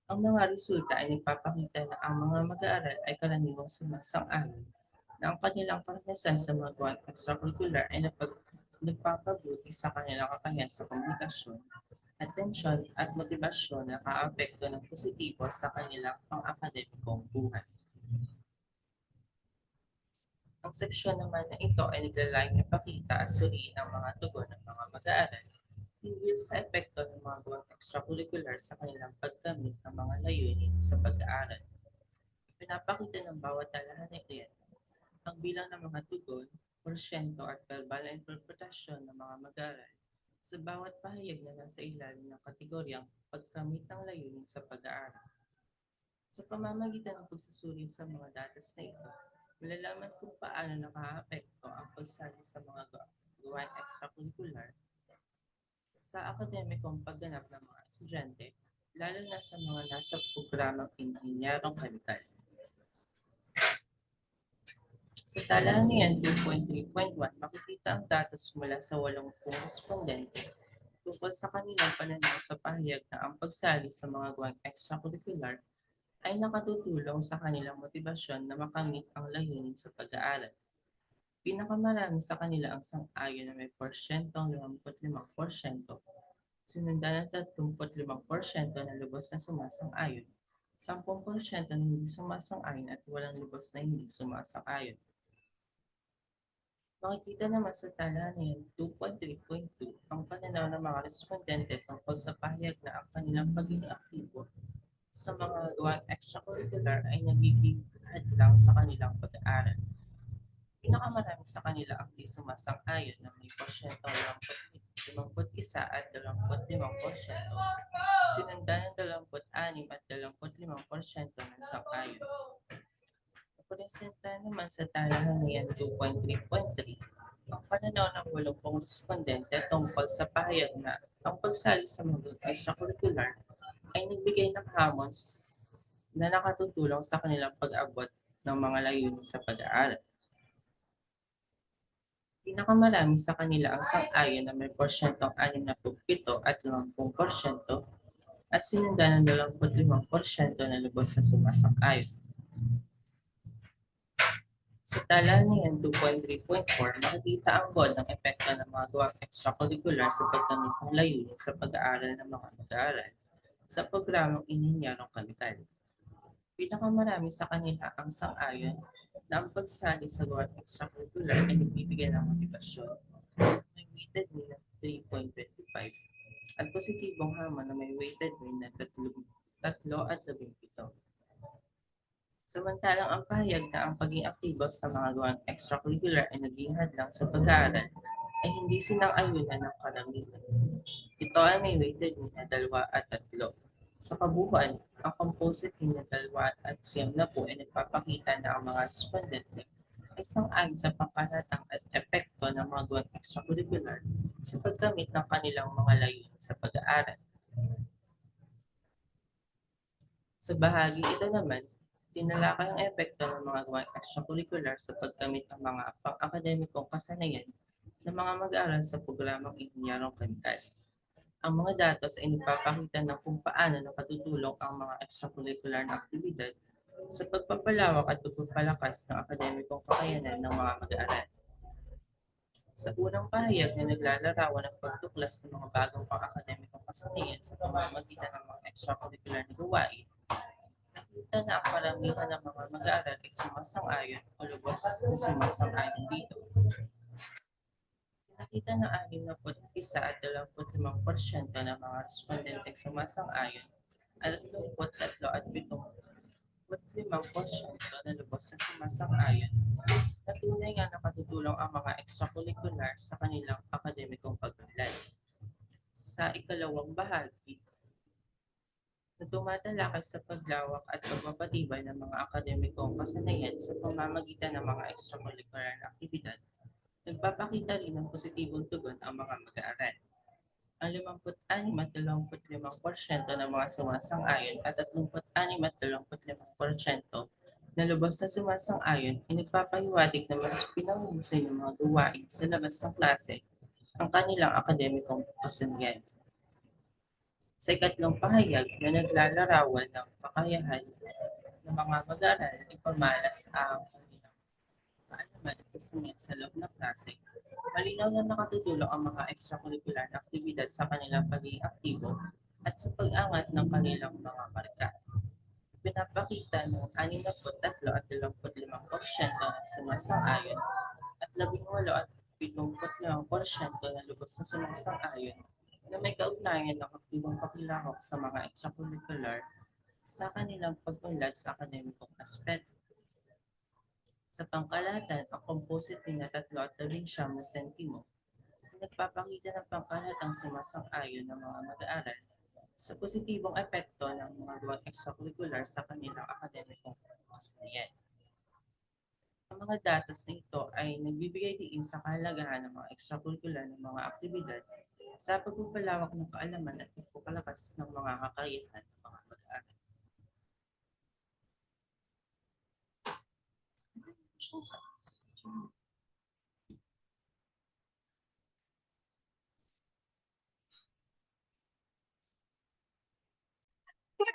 Ang mga resulta ay nagpapakita na ang mga mag-aaral ay karaniwang sumasang-ayon na ang kanilang karanasan sa mga gawaing extracurricular ay nagpapabuti sa kanilang kakayahan sa komunikasyon, atensyon at motibasyon na nakaapekto ng positibo sa kanilang pang-akademikong buhay. Ang seksyon naman na ito ay naglalayong ipakita at suriin ang mga tugon ng mga mag-aaral hinggil sa epekto ng mga gawaing extracurricular sa kanilang paggamit ng mga layunin sa pag-aaral. Pinapakita ng bawat talahan na iyan ang bilang ng mga tugon, porsyento at verbal na interpretasyon ng mga mag-aaral sa bawat pahayag na nasa ilalim ng kategoryang pagkamit ng layunin sa pag-aaral. Sa pamamagitan ng pagsusuri sa mga datos na ito, malalaman kung paano nakaka-apekto ang pagsali sa mga gawaing extracurricular sa akademikong pagganap ng mga estudyante, lalo na sa mga nasa programang inhinyerong kemikal. Sa talahan niyan 2.3.1, makikita ang datos mula sa 80 respondente tungkol sa kanilang pananaw sa pahayag na ang pagsali sa mga gawaing extracurricular ay nakatutulong sa kanilang motibasyon na makamit ang layunin sa pag-aaral. Pinakamarami sa kanila ang sang-ayon na may porsyentong 55%, sinundan ng 35% na lubos na sumasang-ayon, 10% na hindi sumasang-ayon at walang lubos na hindi sumasang-ayon. Makikita naman sa tala na yan, 2.3.2, ang pananaw ng mga respondente tungkol sa pahayag na ang kanilang pagiging aktibo sa mga gawaing extracurricular ay nagiging hadlang sa kanilang pag-aaral. Pinakamarami sa kanila ang di sumasang-ayon na may porsyento 51 at 25%, sinundan ng 26 at 25% ng sang-ayon. Presenta naman sa talahanayan 2.3.3 ang pananaw ng 80 respondente tungkol sa pahayag na ang pagsali sa mga extracurricular ay nagbigay ng hamon na nakatutulong sa kanilang pag-abot ng mga layunin sa pag-aaral. Pinakamarami sa kanila ang sang-ayon na may porsyentong 67 at 50% at sinundan ng 25% na lubos na sumasang-ayon. Sa tala niyan 2.3.4, makikita ang bod ng epekto ng mga gawang extracurricular sa paggamit ng layunin sa pag-aaral ng mga mag-aaral sa programang Inhinyerong Kemikal. Pinakamarami sa kanila ang sang-ayon na ang pagsali sa gawang extracurricular ay nagbibigay ng motibasyon. May weighted mean na 3.25 at positibong hamon na may weighted mean na 3 at 17. Samantalang ang pahayag na ang pagiging aktibo sa mga gawang extracurricular ay naging hadlang sa pag-aaral ay hindi sinang-ayunan ng karamihan. Ito ay may weighted mean na 2 at 3. Sa kabuuan, ang composite mean na 2 at 9 ay nagpapakita na ang mga respondente ay sang-ayon sa pangkalatang at epekto ng mga gawang extracurricular sa paggamit ng kanilang mga layunin sa pag-aaral. Sa bahagi ito naman, tinalakay ang epekto ng mga gawang extracurricular sa paggamit ng mga pang-akademikong kasanayan ng mga mag-aaral sa programang Inhinyerong Kemikal. Ang mga datos ay nagpapakita ng kung paano nakatutulong ang mga extracurricular na aktibidad sa pagpapalawak at pagpapalakas ng akademikong kakayanan ng mga mag-aaral. Sa unang pahayag na naglalarawan ng pagtuklas ng mga bagong pang-akademikong kasanayan sa pamamagitan ng mga extracurricular na gawain, nakita na ang karamihan ng mga mag-aaral ay sumasang-ayon o lubos na sumasang-ayon dito. Nakita na 61 at 25% ng mga respondenteng sumasang-ayon at 23 at 75% na lubos na sumasang-ayon na tunay nga nakatutulong ang mga extracurricular sa kanilang akademikong pag-aaral. Sa ikalawang bahagi, na tumatalakay sa paglawak at pagpapatibay ng mga akademikong kasanayan sa pamamagitan ng mga extracurricular na aktibidad, nagpapakita rin ng positibong tugon ang mga mag-aaral. Ang 56 at 25% ng mga sumasang-ayon at 36 at 25% na lubos na sumasang-ayon ay nagpapahiwatig na mas pinanghusay ng mga gawain sa labas ng klase ang kanilang akademikong kasanayan. Sa ikatlong pahayag na naglalarawan ng kakayahan ng mga mag-aaral ay pamalas ang kanilang kaalaman at kasanayan sa loob ng klase, malinaw na nakatutulong ang mga extracurricular na aktibidad sa kanilang pagiging aktibo at sa pag-angat ng kanilang mga marka. Pinapakita ng 63 at 25% ng sumasang-ayon at 18 at 75% na lubos na sumasang-ayon na may kaugnayan ng aktibong pakilahok sa mga extracurricular sa kanilang pag-unlad sa akademikong aspeto. Sa pangkalahatan, ang composite mean na 3 at 19 na sentimo ay nagpapakita ng pangkalahatang sumasang-ayon ng mga mag-aaral sa positibong epekto ng mga gawang extracurricular sa kanilang akademikong kasanayan. Ang mga datos na ito ay nagbibigay diin sa kahalagahan ng mga extracurricular ng mga aktibidad sa pagpapalawak ng kaalaman at pagpapalakas ng mga kakayahan ng mga mag-aaral.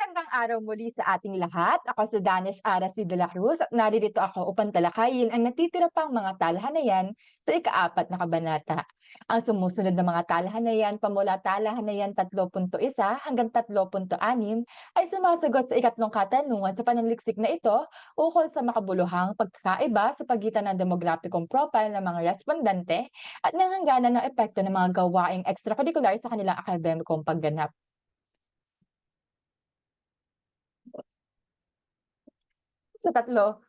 Magandang araw muli sa ating lahat. Ako si Danish Arasi de la Cruz at naririto ako upang talakayin ang natitira pang mga talahanayan sa ika-4 na kabanata. Ang sumusunod na mga talahanayan pamula talahanayan 3.1 hanggang 3.6 ay sumasagot sa ikatlong katanungan sa pananaliksik na ito ukol sa makabuluhang pagkakaiba sa pagitan ng demographicong profile ng mga respondente at nanghangganan ng epekto ng mga gawaing extracurricular sa kanilang akademikong pagganap. Sa 3.1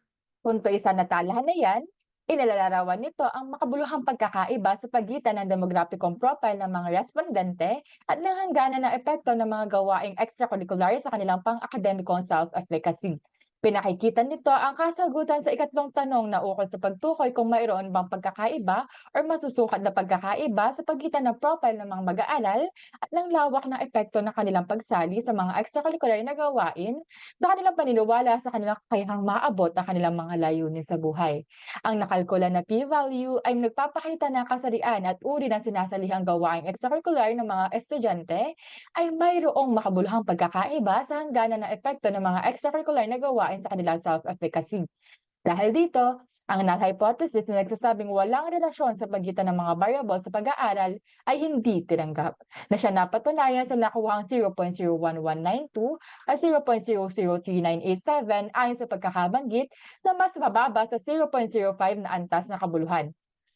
na talahanayan, inilalarawan nito ang makabuluhang pagkakaiba sa pagitan ng demographicong profile ng mga respondente at nanghangganan ng epekto ng mga gawaing extracurricular sa kanilang pang-akademikong self-efficacy. Pinakikita nito ang kasagutan sa ikatlong tanong na ukol sa pagtukoy kung mayroon bang pagkakaiba o masusukat na pagkakaiba sa pagitan ng profile ng mga mag-aaral at ng lawak ng epekto ng kanilang pagsali sa mga extracurricular na gawain sa kanilang paniniwala sa kanilang kakayahang maabot ang kanilang mga layunin sa buhay. Ang nakalkula na p-value ay nagpapakita ng kasarian at uri ng sinasalihang gawaing extracurricular ng mga estudyante ay mayroong makabuluhang pagkakaiba sa hangganan ng epekto ng mga extracurricular na gawain sa kanilang self-efficacy. Dahil dito, ang null hypothesis na nagsasabing walang relasyon sa pagitan ng mga variable sa pag-aaral ay hindi tinanggap, na siya napatunayan sa nakuhang 0.01192 at 0.003987 ayon sa pagkakabanggit na mas mababa sa 0.05 na antas na kabuluhan.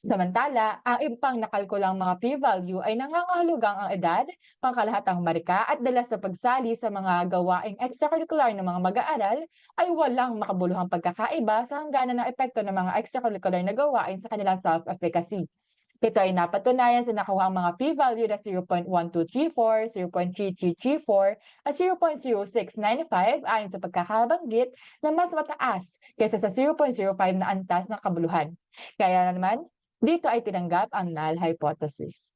Samantala, ang ibang nakalkulang mga p-value ay nangangahulugang ang edad, pangkalahatang marka at dalas sa pagsali sa mga gawaing extracurricular ng mga mag-aaral ay walang makabuluhang pagkakaiba sa hangganan ng epekto ng mga extracurricular na gawain sa kanilang self-efficacy. Ito ay napatunayan sa nakuhang mga p-value na 0.1234, 0.3334 at 0.0695 ayon sa pagkakabanggit na mas mataas kaysa sa 0.05 na antas ng kabuluhan. Kaya naman, dito ay tinanggap ang null hypothesis.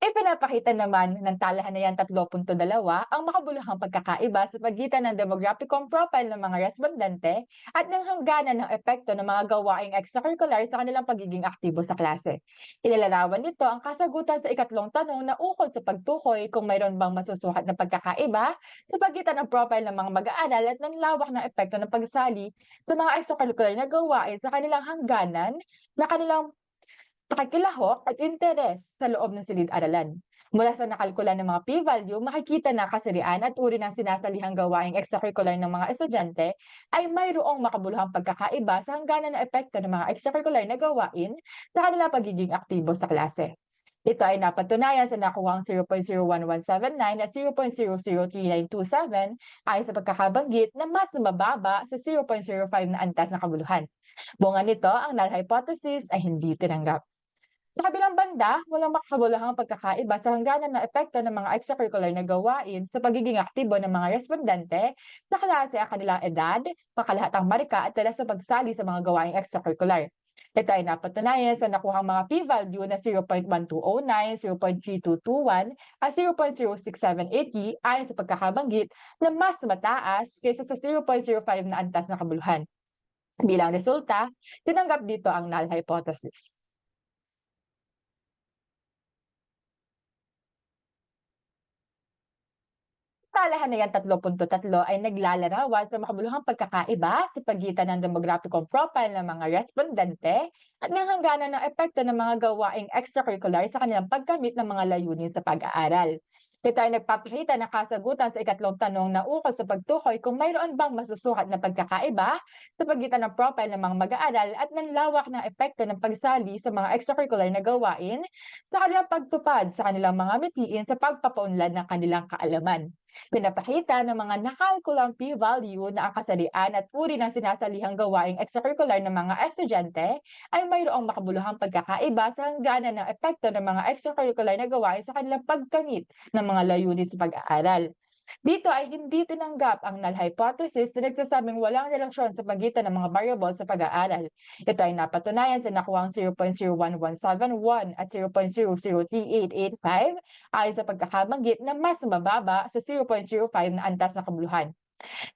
Ipinapakita naman ng talahanayan 3.2 ang makabuluhang pagkakaiba sa pagitan ng demographicong profile ng mga respondente at ng hangganan ng epekto ng mga gawaing extracurricular sa kanilang pagiging aktibo sa klase. Ilalarawan nito ang kasagutan sa ikatlong tanong na ukol sa pagtukoy kung mayroon bang masusukat na pagkakaiba sa pagitan ng profile ng mga mag-aaral at ng lawak ng epekto ng pagsali sa mga extracurricular na gawain sa kanilang hangganan na kanilang pakikilahok at interes sa loob ng silid-aralan. Mula sa nakalkula ng mga p-value, makikita na kasarian at uri ng sinasalihang gawaing extracurricular ng mga estudyante ay mayroong makabuluhang pagkakaiba sa hangganan na epekto ng mga extracurricular na gawain sa kanilang pagiging aktibo sa klase. Ito ay napatunayan sa nakuhang 0.01179 at 0.003927 ayon sa pagkakabanggit na mas mababa sa 0.05 na antas na kabuluhan. Bunga nito, ang null hypothesis ay hindi tinanggap. Sa kabilang banda, walang makabuluhang pagkakaiba sa hangganan na epekto ng mga extracurricular na gawain sa pagiging aktibo ng mga respondente sa klase ang kanilang edad, pangkalahatang marka at dalas sa pagsali sa mga gawaing extracurricular. Ito ay napatunayan sa nakuhang mga p-value na 0.1209, 0.3221 at 0.0678 ayon sa pagkakabanggit na mas mataas kaysa sa 0.05 na antas na kabuluhan. Bilang resulta, tinanggap dito ang null hypothesis. Talahanayan 3.3 ay naglalarawan sa makabuluhang pagkakaiba sa pagitan ng demographicong profile ng mga respondente at ng hangganan ng epekto ng mga gawaing extracurricular sa kanilang pagkamit ng mga layunin sa pag-aaral. Ito ay nagpapakita ng kasagutan sa ikatlong tanong na ukol sa pagtukoy kung mayroon bang masusukat na pagkakaiba sa pagitan ng profile ng mga mag-aaral at ng lawak ng epekto ng pagsali sa mga extracurricular na gawain sa kanilang pagtupad sa kanilang mga mitiin sa pagpapaunlad ng kanilang kaalaman. Pinapakita ng mga nakalkulang p-value na ang kasarian at uri ng sinasalihang gawaing extracurricular ng mga estudyante ay mayroong makabuluhang pagkakaiba sa hangganan ng epekto ng mga extracurricular na gawain sa kanilang pagkamit ng mga layunin sa pag-aaral. Dito ay hindi tinanggap ang null hypothesis na nagsasabing walang relasyon sa pagitan ng mga variable sa pag-aaral. Ito ay napatunayan sa nakuhang 0.01171 at 0.003885 ayon sa pagkakabanggit na mas mababa sa 0.05 na antas na kabuluhan.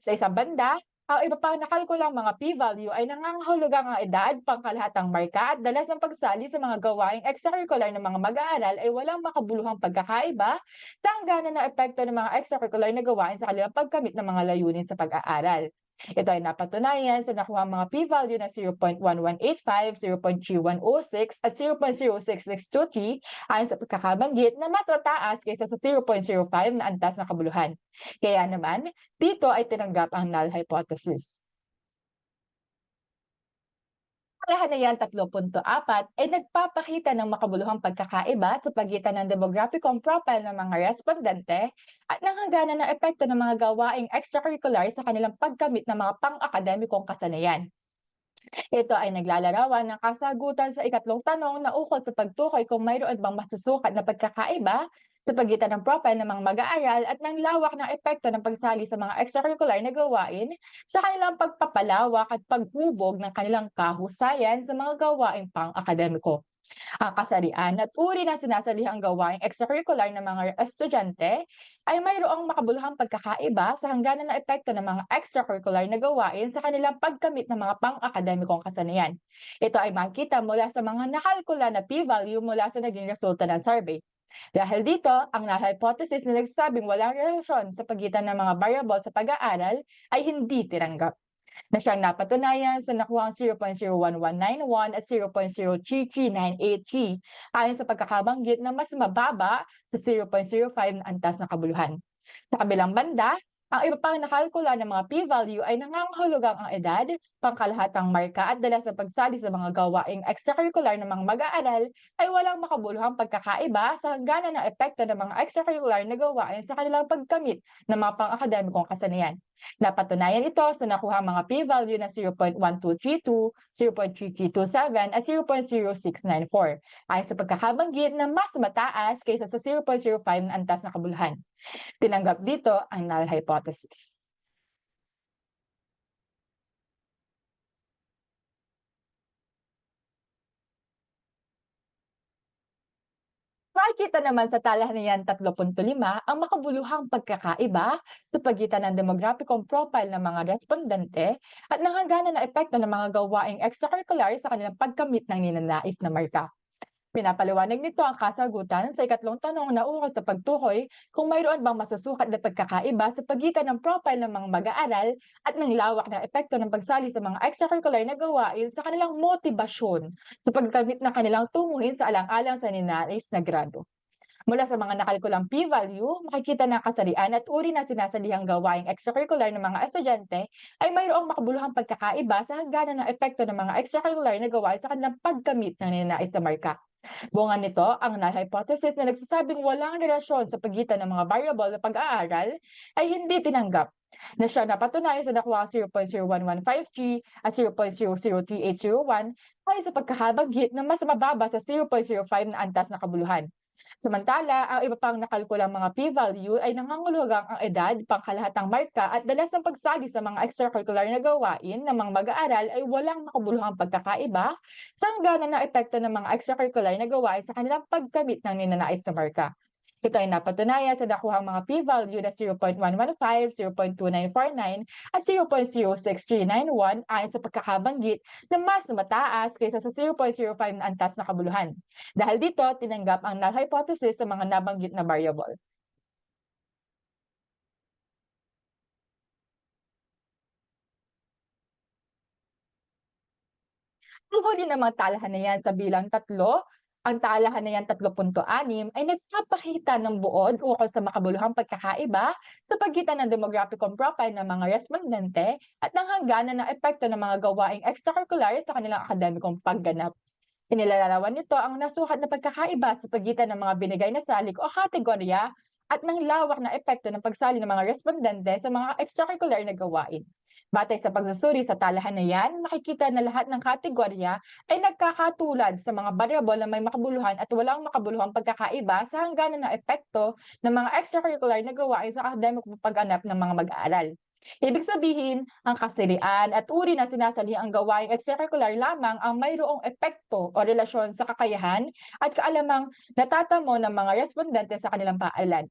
Sa isang banda, Ang iba pang nakalkulang mga p-value ay nangangahulugang ang edad, pangkalahatang marka at dalas ng pagsali sa mga gawaing extracurricular ng mga mag-aaral ay walang makabuluhang pagkakaiba sa hangganan ng epekto ng mga extracurricular na gawain sa kanilang pagkamit ng mga layunin sa pag-aaral. Ito ay napatunayan sa nakuha mga p-value na 0.1185, 0.3106 at 0.06623 ayon sa pagkakabanggit na mas mataas kaysa sa 0.05 na antas na kabuluhan. Kaya naman, dito ay tinanggap ang null hypothesis. Kalahanayan 3.4 ay nagpapakita ng makabuluhang pagkakaiba sa pagitan ng demographicong profile ng mga respondente at ng hangganan ng epekto ng mga gawaing extracurricular sa kanilang pagkamit ng mga pang-akademikong kasanayan. Ito ay naglalarawan ng kasagutan sa ikatlong tanong na ukol sa pagtukoy kung mayroon bang masusukat na pagkakaiba sa pagitan ng profile ng mga mag-aaral at ng lawak ng epekto ng pagsali sa mga extracurricular na gawain sa kanilang pagpapalawak at paghubog ng kanilang kahusayan sa mga gawaing pang-akademiko. Ang kasarian at uri ng sinasalihang gawaing extracurricular ng mga estudyante ay mayroong makabuluhang pagkakaiba sa hangganan ng epekto ng mga extracurricular na gawain sa kanilang pagkamit ng mga pang-akademikong kasanayan. Ito ay makikita mula sa mga nakalkula na p-value mula sa naging resulta ng survey. Dahil dito, ang null hypothesis na nagsasabing walang relasyon sa pagitan ng mga variable sa pag-aaral ay hindi tinanggap. Na siyang napatunayan sa nakuhang 0.01191 at 0.03398 ayon sa pagkakabanggit na mas mababa sa 0.05 na antas na kabuluhan. Sa kabilang banda, ang iba pang nakalkula ng mga p-value ay nangangahulugang ang edad, pangkalahatang marka at dalas ng pagsali sa mga gawaing extracurricular ng mga mag-aaral ay walang makabuluhang pagkakaiba sa hangganan ng epekto ng mga extracurricular na gawain sa kanilang pagkamit ng mga pang-akademikong kasanayan. Napatunayan ito sa nakuha mga p-value na 0.1232, 0.3327 at 0.0694 ayon sa pagkakabanggit na mas mataas kaysa sa 0.05 na antas na kabuluhan. Tinanggap dito ang null hypothesis. Makikita naman sa talahanayan 3.5 ang makabuluhang pagkakaiba sa pagitan ng demographicong profile ng mga respondente at ng hangganan na epekto ng mga gawaing extracurricular sa kanilang pagkamit ng ninanais na marka. Pinapaliwanag nito ang kasagutan sa ikatlong tanong na ukol sa pagtukoy kung mayroon bang masusukat na pagkakaiba sa pagitan ng profile ng mga mag-aaral at ng lawak na epekto ng pagsali sa mga extracurricular na gawain sa kanilang motibasyon sa pagkamit ng kanilang tunguhin sa alang-alang sa ninanais na grado. Mula sa mga nakalkulang p-value, makikita na kasarian at uri ng sinasalihang gawaing extracurricular ng mga estudyante ay mayroong makabuluhang pagkakaiba sa hangganan ng epekto ng mga extracurricular na gawain sa kanilang pagkamit ng ninanais na marka. Bunga nito, ang null hypothesis na nagsasabing walang relasyon sa pagitan ng mga variable na pag-aaral ay hindi tinanggap. Na siya napatunayan sa nakuha 0.01153 at 0.003801 ay sa pagkakabanggit na mas mababa sa 0.05 na antas na kabuluhan. Samantala, ang iba pang nakalkulang mga p-value ay nangangahulugang ang edad, pangkalahatang marka at dalas ng pagsali sa mga extracurricular na gawain ng mga mag-aaral ay walang makabuluhang pagkakaiba sa hangganan ng epekto ng mga extracurricular na gawain sa kanilang pagkamit ng ninanais na marka. Ito ay napatunayan sa nakuhang mga p-value na 0.115, 0.2949 at 0.06391 ayon sa pagkakabanggit na mas mataas kaysa sa 0.05 na antas na kabuluhan. Dahil dito, tinanggap ang null hypothesis sa mga nabanggit na variable. Ang huli namang talahanayan sa bilang 3, ang talahanayan 3.6 ay nagpapakita ng buod ukol sa makabuluhang pagkakaiba sa pagitan ng demographicong profile ng mga respondente at ng hangganan ng epekto ng mga gawaing extracurricular sa kanilang akademikong pagganap. Inilalarawan nito ang nasukat na pagkakaiba sa pagitan ng mga binigay na salik o kategorya at ng lawak na epekto ng pagsali ng mga respondente sa mga extracurricular na gawain. Batay sa pagsusuri sa talahanayan, makikita na lahat ng kategorya ay nagkakatulad sa mga variable na may makabuluhan at walang makabuluhang pagkakaiba sa hangganan ng epekto ng mga extracurricular na gawain sa akademikong pagganap ng mga mag-aaral. Ibig sabihin, ang kasirian at uri na sinasaliang gawaing extracurricular lamang ang mayroong epekto o relasyon sa kakayahan at kaalamang natatamo ng mga respondente sa kanilang paaralan.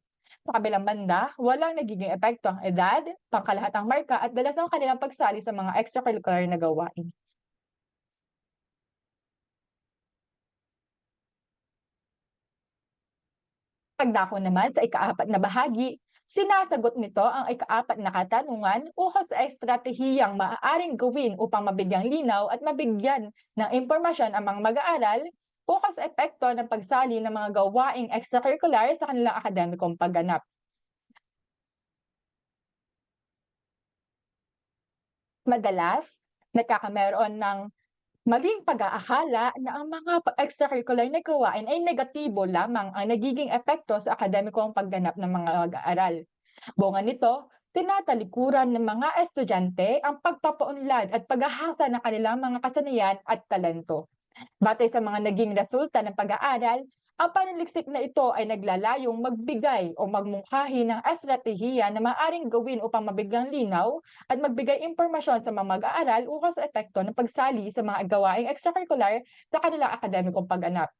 Sa kabilang banda, walang nagiging epekto ang edad, pangkalahatang marka at dalas ng kanilang pagsali sa mga extracurricular na gawain. Pagdako naman sa ikaapat na bahagi, sinasagot nito ang ikaapat na katanungan ukol sa estratehiyang maaaring gawin upang mabigyang linaw at mabigyan ng impormasyon ang mga mag-aaral ukol sa epekto ng pagsali ng mga gawaing extracurricular sa kanilang akademikong pagganap. Madalas, nagkakameron ng maling pag-aakala na ang mga extracurricular na gawain ay negatibo lamang ang nagiging epekto sa akademikong pagganap ng mga mag-aaral. Bunga nito, tinatalikuran ng mga estudyante ang pagpapaunlad at paghahasa ng kanilang mga kasanayan at talento. Batay sa mga naging resulta ng pag-aaral, ang pananaliksik na ito ay naglalayong magbigay o magmungkahi ng estratehiya na maaaring gawin upang mabigyang linaw at magbigay impormasyon sa mga mag-aaral ukol sa epekto ng pagsali sa mga gawaing extracurricular sa kanilang akademikong pagganap.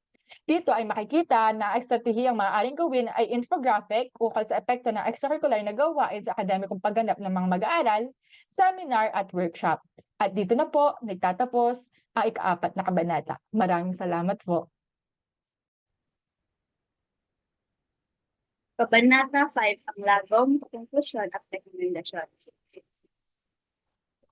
Dito ay makikita na estratehiyang maaaring gawin ay infographic ukol sa epekto ng extracurricular na gawain sa akademikong pagganap ng mga mag-aaral, seminar at workshop. At dito na po nagtatapos ang ikaapat na kabanata. Maraming salamat po. Kabanata 5 ang lagom, konklusyon at rekomendasyon.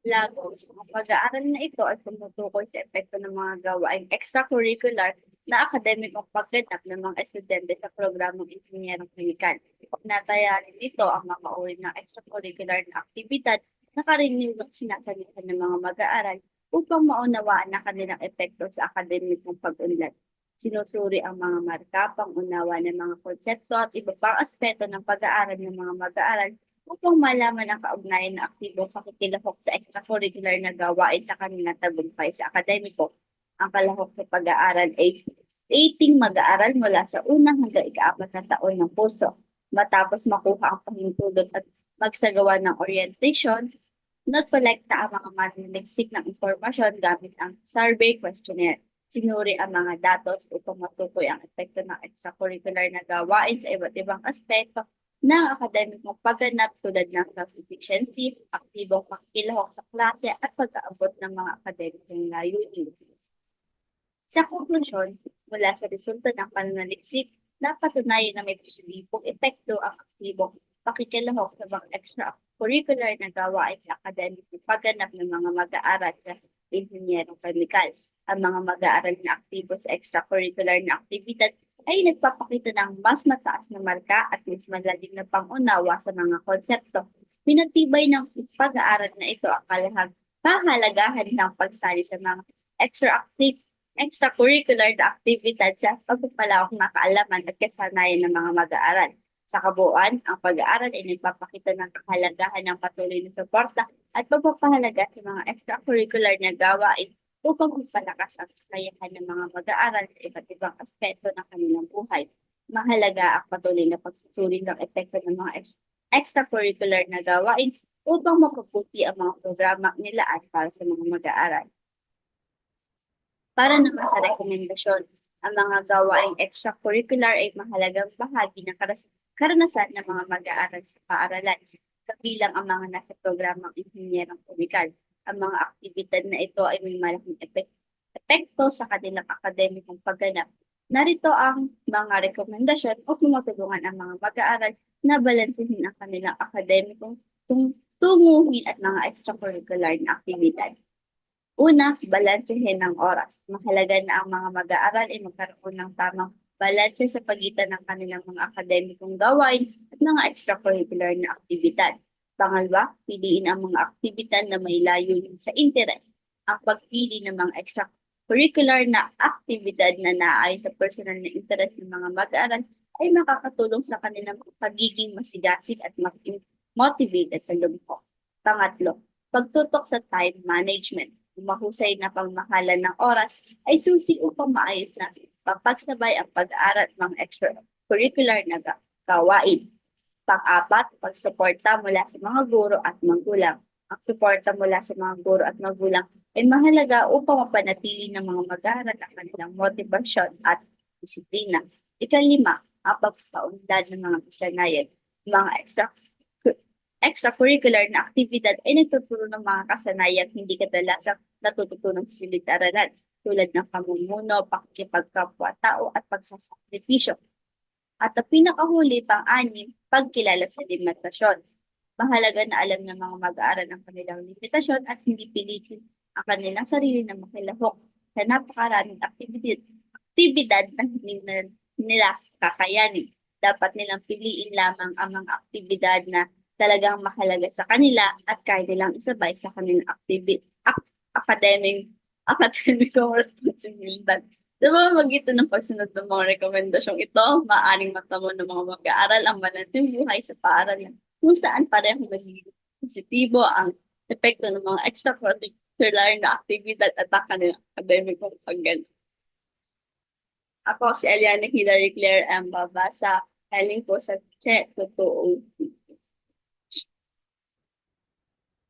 Lagom. Ang pag-aaral na ito ay tumutukoy sa epekto ng mga gawaing extracurricular na akademikong pagganap ng mga estudyante sa programang inhinyerong klinikal. Natayarin nito ang mga uri ng extracurricular na aktibidad na karaniwang sinasalitan ng mga mag-aaral upang maunawaan ang kanilang epekto sa akademikong pag-unlad. Sinusuri ang mga marka, pangunawa ng mga konsepto at iba pang aspeto ng pag-aaral ng mga mag-aaral upang malaman ang kaugnayan ng aktibong pakikilahok sa extracurricular na gawain sa kanilang tagumpay sa akademiko. Ang kalahok sa pag-aaral ay 18 mag-aaral mula sa unang hanggang ika-4 na taon ng kurso. Matapos makuha ang pahintulot at magsagawa ng orientation, nagkolekta ang mga mananaliksik ng impormasyon gamit ang survey questionnaire. Sinuri ang mga datos upang matukoy ang epekto ng extracurricular na gawain sa iba't ibang aspekto ng akademikong pagganap tulad ng self-efficiency, aktibong pakikilahok sa klase at pag-aabot ng mga akademikong layunin. Sa konklusyon, mula sa resulta ng pananaliksik, napatunayan na may positibong epekto ang aktibong pakikilahok sa mga extracurricular na gawain sa akademikong pagganap ng mga mag-aaral sa inhinyerong kemikal. Ang mga mag-aaral na aktibo sa extracurricular na aktibidad ay nagpapakita ng mas mataas na marka at mas malalim na pangunawa sa mga konsepto. Pinagtibay ng pag-aaral na ito ang kahalagahan ng pagsali sa mga extracurricular na aktibidad sa pagpapalawak ng kaalaman at kasanayan ng mga mag-aaral. Sa kabuuan, ang pag-aaral ay nagpapakita ng kahalagahan ng patuloy na suporta at pagpapahalaga sa mga extracurricular na gawain upang magpalakas ang kakayahan ng mga mag-aaral sa iba't ibang aspeto ng kanilang buhay. Mahalaga ang patuloy na pagsusuri ng epekto ng mga extracurricular na gawain upang mapabuti ang mga programa nilaan para sa mga mag-aaral. Para naman sa rekomendasyon, ang mga gawaing extracurricular ay mahalagang bahagi ng karanasan ng mga mag-aaral sa paaralan, kabilang ang mga nasa programang inhinyerong kemikal. Ang mga aktibidad na ito ay may malaking epekto sa kanilang akademikong pagganap. Narito ang mga rekomendasyon upang matulungan ang mga mag-aaral na balansehin ang kanilang akademikong tunguhin at mga extracurricular na aktibidad. Una, balansehin ang oras. Mahalaga na ang mga mag-aaral ay magkaroon ng tamang balanse sa pagitan ng kanilang mga akademikong gawain at mga extracurricular na aktibidad. Pangalawa, piliin ang mga aktibidad na may layunin sa interes. Ang pagpili ng mga extracurricular na aktibidad na naayon sa personal na interes ng mga mag-aaral ay makakatulong sa kanilang pagiging masigasig at mas motivated sa lumpo. Pangatlo, pagtutok sa time management. Ang mahusay na pagmamahalan ng oras ay susi upang maayos na papagsabay ang pag-aaral at mga extracurricular na gawain. Pang-apat, pagsuporta mula sa mga guro at magulang. Ang suporta mula sa mga guro at magulang ay mahalaga upang mapanatili ng mga mag-aaral ang kanilang motibasyon at disiplina. Ikalima, ang pagpaunlad ng mga kasanayan. Mga extracurricular na aktibidad ay nagtuturo ng mga kasanayang hindi kadalasang natututunan sa silid-aralan tulad ng pamumuno, pakikipagkapwa-tao at pagsasakripisyo. At ang pinakahuli, pang-anim, pagkilala sa limitasyon. Mahalaga na alam ng mga mag-aaral ang kanilang limitasyon at hindi pilitin ang kanilang sarili na makilahok sa napakaraming aktibidad na hindi nila kakayanin. Dapat nilang piliin lamang ang mga aktibidad na talagang mahalaga sa kanila at kaya nilang isabay sa kanilang akademikong responsibilidad. Sa pamamagitan ng pagsunod ng mga rekomendasyong ito, maaaring matamo ng mga mag-aaral ang balanseng buhay sa paaralan kung saan parehong nagiging positibo ang epekto ng mga extracurricular na aktibidad at ang kanilang akademikong pagganap. Ako si Eliana Hilary Claire M. Babasa, galing po sa Che Totoo.